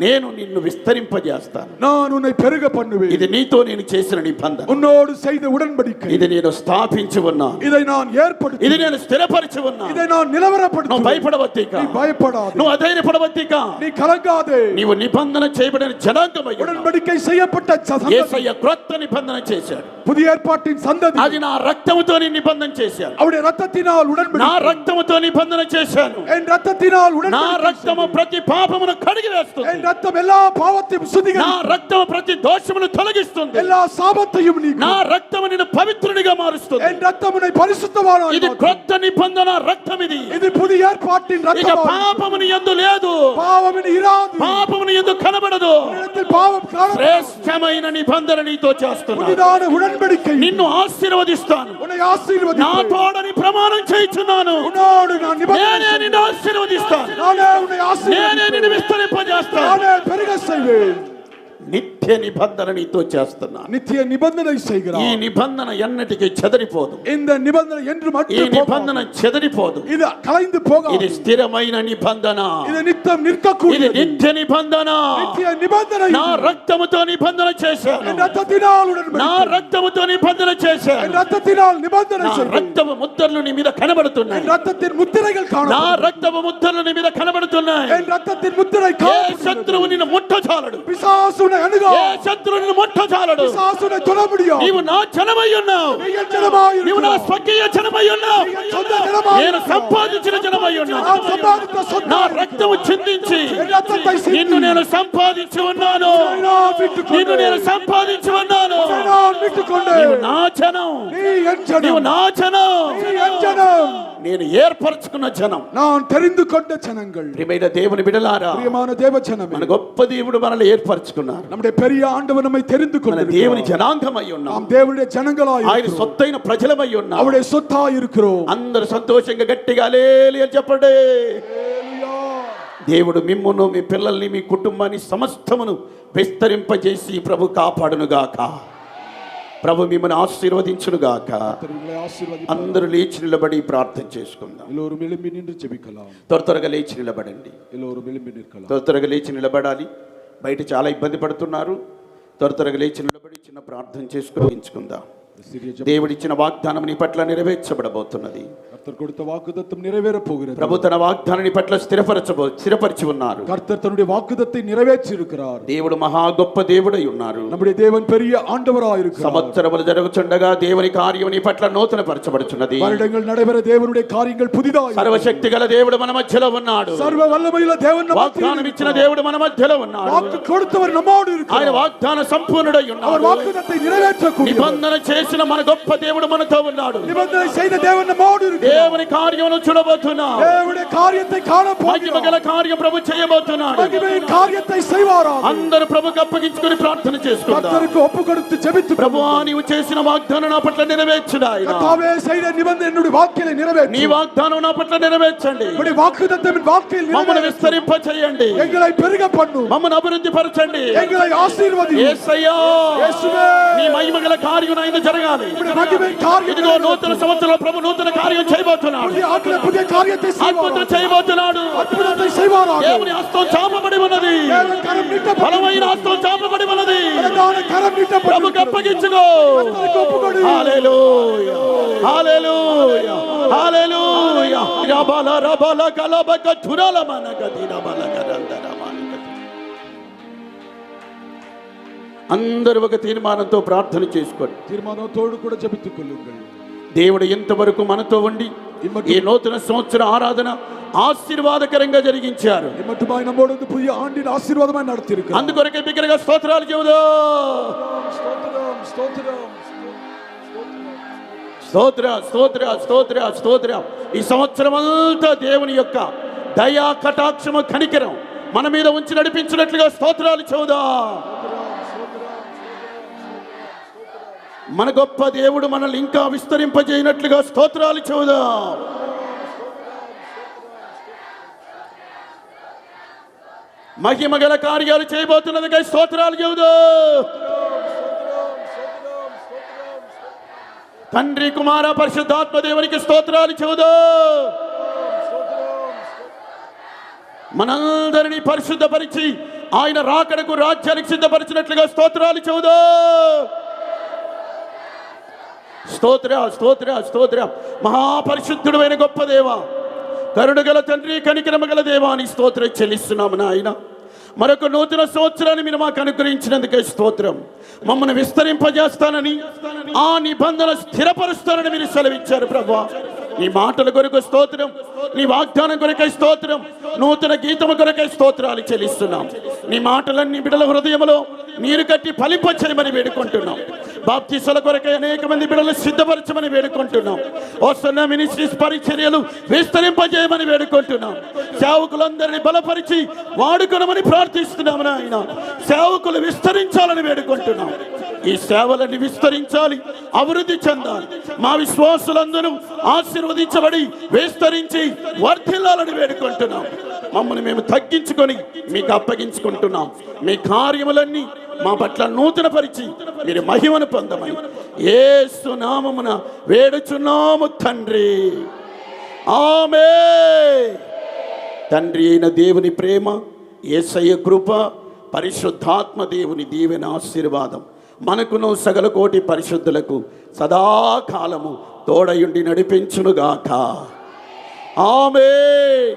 నేను నిన్ను విస్తరింపజేస్తాను. நான் உன்னை பெருக பண்ணுவேன். ఇది నీతో నేను చేసిన నిబంధన, உன்னோடு செய்த உடன்படிக்கை. ఇది నేను స్థాపించి ఉన్నాను, இதை நான் ஏற்படுத்தி, ఇది నేను స్థిరపరిచి ఉన్నాను. இதை நான் நிலவரப்படுத்தி. నువ్వు భయపడవద్దిక, நீ பயப்படாதே. నువ్వు అధైర్యపడవద్దిక. நீ கலங்காதே. నీవు నిబంధన చేయబడిన జనాంగమై ఉన్నావు. உடன்படிக்கை செய்யப்பட்ட சந்ததி. యేసయ్య క్రొత్త నిబంధన చేశాడు, புதிய ஏற்பாட்டின் சந்ததி. అది నా రక్తముతో నేను నిబంధన చేశాను, அவருடைய ரத்தத்தினால் నా உடன்படிக்கை. రక్తముతో నిబంధన చేశాను. என் ரத்தத்தினால் నా உடன்படிக்கை. రక్తము ప్రతి పాపమును కడిగి వేస్తుంది, என் ரத்தம் எல்லா பாவத்தையும் నా சுத்திகரிக்கும். రక్తము ప్రతి దోషమును తొలగిస్తుంది, எல்லா சாபத்தையும் నా நீக்கும். రక్తము నిన్ను పవిత్రునిగా మారుస్తుంది. என் ரத்தம் உன்னை பரிசுத்தவானாய் ఇది மாற்றும். క్రొత్త నిబంధన రక్తం. ఇది இது புதிய ஏற்பாட்டின் ఇక ரத்தம். పాపముని యందు లేదు, பாவம் இனி இராது. పాపముని యందు కనబడదు. உன்னிடத்தில் பாவம் காணப்படாது. శ్రేష్టమైన నిబంధన నీతో చేస్తున్నా, புதிதான உடன்படிக்கை. నిన్ను ఆశీర్వదిస్తాను, உன்னை నా ஆசீர்வதிப்பேன். తోడని ప్రమాణం చేయుచున్నాను. உன்னோடு நான் నేనే நிபந்தனை నిన్ను ఆశీర్వదిస్తాను, நானே உன்னை నేనే ஆசீர்வதிப்பேன். నిన్ను విస్తరింపజేస్తాను. நானே பெருக செய்வேன். నిత్య నిబంధన నీతో చేస్తున్నా. நித்திய நிபந்தனை ఈ செய்கிறார். నిబంధన ఎన్నటికీ చెదరిపోదు, இந்த నిబంధனை என்று ఈ மட்டும் నిబంధన చెదరిపోదు. இது கலைந்து போகாது. ఇది స్థిరమైన నిబంధన, இது நித்தம் ఇది நிற்கக்கூடியது. నిత్య నిబంధన. நித்திய நிபந்தனை. నా రక్తముతో నిబంధన చేశాను, என் ரத்தத்தினால் నా உடன்படிக்கை. రక్తముతో నిబంధన చేశాను. என் ரத்தத்தினால் நிபந்தனை నా செய்வேன். రక్తము ముద్రలు నీ మీద కనబడుతున్నాయి, என் ரத்தத்தின் முத்திரைகள் నా காணப்படும். రక్తము ముద్రలు నీ మీద కనబడుతున్నాయి. என் ரத்தத்தின் முத்திரை ఏ காணப்படும். శత్రువు నిన్ను ముట్టజాలడు, பிசாசு உன்னை அணுகா. ఏ శత్రువు నిన్ను ముట్టజాలడు. பிசாசு உன்னை தொட முடியாது. నీవు నా జనమై ఉన్నావు, நீ என் ஜனமாய் నీవు నా இருக்கிறாய். స్వకీయ జనమై ఉన్నావు, நீ என் சொந்த ஜனமாய் నేను இருக்கிறாய். సంపాదించిన జనమై ఉన్నావు. நான் சம்பாதித்த சொந்த నా రక్తము చిందించి என் రத்தத்தை சிந்தி నిన్ను నేను సంపాదించి ఉన్నాను, உன்னை நான் மீட்டுக் నిన్ను నేను கொண்டேன். సంపాదించి ఉన్నాను. உன்னை நான் மீட்டுக் கொண்டேன். నీవు నా జనం, நீ என் నీవు ஜனம். నా జనం, நீ என் ஜனம். నేను ఏర్పరచుకున్న జనం. நான் தெரிந்து கொண்ட ஜனங்கள். ప్రియమైన దేవుని బిడ్డలారా, பிரியமான தேவ ஜனமே, మన గొప్ప దేవుడు మనల్ని ఏర్పరచుకున్నారు. நம்முடைய பெரிய ஆண்டவர் நம்மை தெரிந்து మన దేవుని கொண்டிருக்கிறார். జనాంగమై ఉన్నాం, நாம் தேவனுடைய ஜனங்களாய் ఆయన இருக்கிறோம். సొత్తైన ప్రజలమై ఉన్నాం. அவருடைய சொத்தாய் இருக்கிறோம். అందరూ సంతోషంగా గట్టిగా హల్లెలూయా చెప్పండి. హల్లెలూయా. దేవుడు మిమ్మును, మీ పిల్లల్ని, మీ కుటుంబాన్ని సమస్తమును విస్తరింపజేసి ప్రభు కాపాడునుగాక. ప్రభు మిమ్మల్ని ఆశీర్వదించునుగాక. கர்த்தர்களை ஆசீர்வதிப்பார். అందరూ లేచి నిలబడి ప్రార్థన చేసుకుందాం. எல்லோரும் எழும்பி நின்று ஜெபிக்கலாம். త్వరగా లేచి నిలబడండి, எல்லோரும் எழும்பி நிற்கலாம். త్వరగా లేచి నిలబడాలి. బయట చాలా ఇబ్బంది పడుతున్నారు. త్వరగా లేచి నిలబడి చిన్న ప్రార్థన చేసుకుని ఎంచుకుందాం. దేవుడిచ్చిన వాగ్దానం నీ పట్ల నెరవేర్చబడబోతున్నది. கர்த்தர் கொடுத்த வாக்குத்தத்தம் நிறைவேற போகிறது. ప్రభు తన వాగ్దానాన్ని పట్ల స్థిరపరిచి ఉన్నారు. கர்த்தர் தன்னுடைய வாக்குத்தத்தை நிறைவேற்றி இருக்கிறார். దేవుడు మహా గొప్ప దేవుడై ఉన్నారు. நம்முடைய தேவன் பெரிய ஆண்டவராய் இருக்கிறார். సంవత్సరములు జరుగుచుండగా దేవుని కార్యం నీ పట్ల నూతన పరచబడుచున్నది. வருடங்கள் நடைபெற தேவனுடைய காரியங்கள் புதிதாய். సర్వశక్తి గల దేవుడు మన మధ్యలో ఉన్నాడు. సర్వ వల్లమైల దేవుడు వాగ్దానం ఇచ్చిన దేవుడు మన మధ్యలో ఉన్నాడు. వాక్కు கொடுத்தவர் நம்மோடு இருக்கிறார். ఆయన వాగ్దాన సంపూర్ణుడై ఉన్నాడు. அவர் వాக்குத்தத்தை நிறைவேற்றக்கூடிய నిబంధన చేసిన మన గొప్ప దేవుడు మనతో ఉన్నాడు. నిబంధన செய்த தேவன் நம்மோடு இருக்கிறார். దేవుని కార్యమును చూడబోతున్నాం. దేవుడి కార్యத்தை కాణ పోతున్నాం. మహిమగల కార్యం ప్రభు చేయబోతున్నాడు. మహిమగల కార్యத்தை செய்வாராம். అందరూ ప్రభువుకు అప్పగించుకొని ప్రార్థన చేసుకుందాం. కర్తருக்கு ఒప్పు కొడుతు జెబిత్తు ప్రభువా నీవు చేసిన వాగ్దానం నా పట్ల నెరవేర్చుడా. కర్తావే செய்த నిబంధన என்னுடைய வாழ்க்கையில நிறைவேற்று. నీ వాగ్దానం నా పట్ల నెరవేర్చండి. உம்முடைய வாக்குத்தத்தம் என் வாழ்க்கையில் మమ్మల్ని విస్తరింప చేయండి. எங்களை பெருக பண்ணு. మమ్మల్ని అభివృద్ధి పరచండి. எங்களை ఆశీర్వదించు. యేసయ్యా యేసువే నీ మహిమగల కార్యం నాయన జరగాలి. మహిమగల కార్యం ఇదిగో నూతన సంవత్సరంలో ప్రభు నూతన కార్యం చేయబోతున్నాడు. పుതിയ కార్యத்தை అద్భుతం చేయబోతున్నాడు. అద్భుతத்தை செய்வாராம். దేవుని హస్తం చాపబడి ఉన్నది. దేవుని కరం నీటబడి బలమైన హస్తం చాపబడి ఉన్నది. బలమైన కరం నీటబడి ప్రభువుకు అప్పగించుకో. కర్తருக்கு ఒప్పుకొడు. హల్లెలూయా హల్లెలూయా హల్లెలూయా. రబల రబల కలబక తురల మనగది రబల గరందర మనగది. అందరూ ఒక తీర్మానంతో ప్రార్థన చేసుకోండి. తీర్మానంతోడు కూడా జెబిత్తుకొల్లుంగల్. దేవుడు ఎంతవరకు మనతో ఉండి ఈ నూతన సంవత్సర ఆరాధన ఆశీర్వాదకరంగా జరిగించారు. ఇమ్మట్టుమాయి నమ్మోడు పుదియ ఆండిన ఆశీర్వాదమై నడితిరుక్కారు. అందుకొరకే బిగ్గరగా స్తోత్రాలు చెబుదాం. స్తోత్రం స్తోత్రం స్తోత్ర స్తోత్ర స్తోత్ర స్తోత్రం. ఈ సంవత్సరం అంతా దేవుని యొక్క దయా కటాక్షము కనికరం మన మీద ఉంచి నడిపించినట్లుగా స్తోత్రాలు చెబుదాం. మన గొప్ప దేవుడు మనల్ని ఇంకా విస్తరింపజేయనట్లుగా స్తోత్రాలు చెబుదాం. మహిమగల కార్యాలు చేయబోతున్నదిగా స్తోత్రాలు చెబుదాం. తండ్రి కుమార పరిశుద్ధాత్మ దేవునికి స్తోత్రాలు చెబుదాం. మనందరినీ పరిశుద్ధపరిచి ఆయన రాకడకు రాజ్యానికి సిద్ధపరిచినట్లుగా స్తోత్రాలు చెబుదాం. స్తోత్ర స్తోత్ర స్తోత్ర. మహాపరిశుద్ధుడైన గొప్ప దేవా, కరుణగల తండ్రి, కనికరమగల దేవా నీ స్తోత్రం చెల్లిస్తున్నాము నాయన. మరొక నూతన సంవత్సరాన్ని మీరు మాకు అనుగ్రహించినందుకే స్తోత్రం. మమ్మల్ని విస్తరింపజేస్తానని ఆ నిబంధన స్థిరపరుస్తానని మీరు సెలవిచ్చారు ప్రభువా. నీ మాటల కొరకు స్తోత్రం, నీ వాగ్దానం కొరకై స్తోత్రం, నూతన గీతము కొరకై స్తోత్రాలు చెల్లిస్తున్నాం. నీ మాటలన్నీ బిడ్డల హృదయంలో నీరు కట్టి ఫలింపచేయమని వేడుకుంటున్నాం. బాప్తిస్మల కొరకై అనేక మంది బిడ్డలు సిద్ధపరచమని వేడుకుంటున్నాం. వస్తున్న మినిస్ట్రీస్ పరిచర్యలు విస్తరింపజేయమని వేడుకుంటున్నాం. సేవకులందరినీ బలపరిచి వాడుకొనమని ప్రార్థిస్తున్నాము నాయన. సేవకులు విస్తరించాలని వేడుకుంటున్నాం. ఈ సేవలన్నీ విస్తరించాలి, అభివృద్ధి చెందాలి. మా విశ్వాసులందరూ ఆశీర్వదించబడి విస్తరించి వర్ధిల్లాలని వేడుకుంటున్నాం. మమ్మల్ని మేము తగ్గించుకొని మీకు అప్పగించుకుంటున్నాం. మీ కార్యములన్నీ మా పట్ల నూతన పరిచి మీరు మహిమను పొందమని యేసు నామమున వేడుచున్నాము తండ్రి. ఆమేన్. తండ్రి అయిన దేవుని ప్రేమ, యేసయ్య కృప, పరిశుద్ధాత్మ దేవుని దీవెన ఆశీర్వాదం మనకును సకల కోటి పరిశుద్ధులకు సదాకాలము తోడయుండి నడిపించునుగాక. ఆమేన్.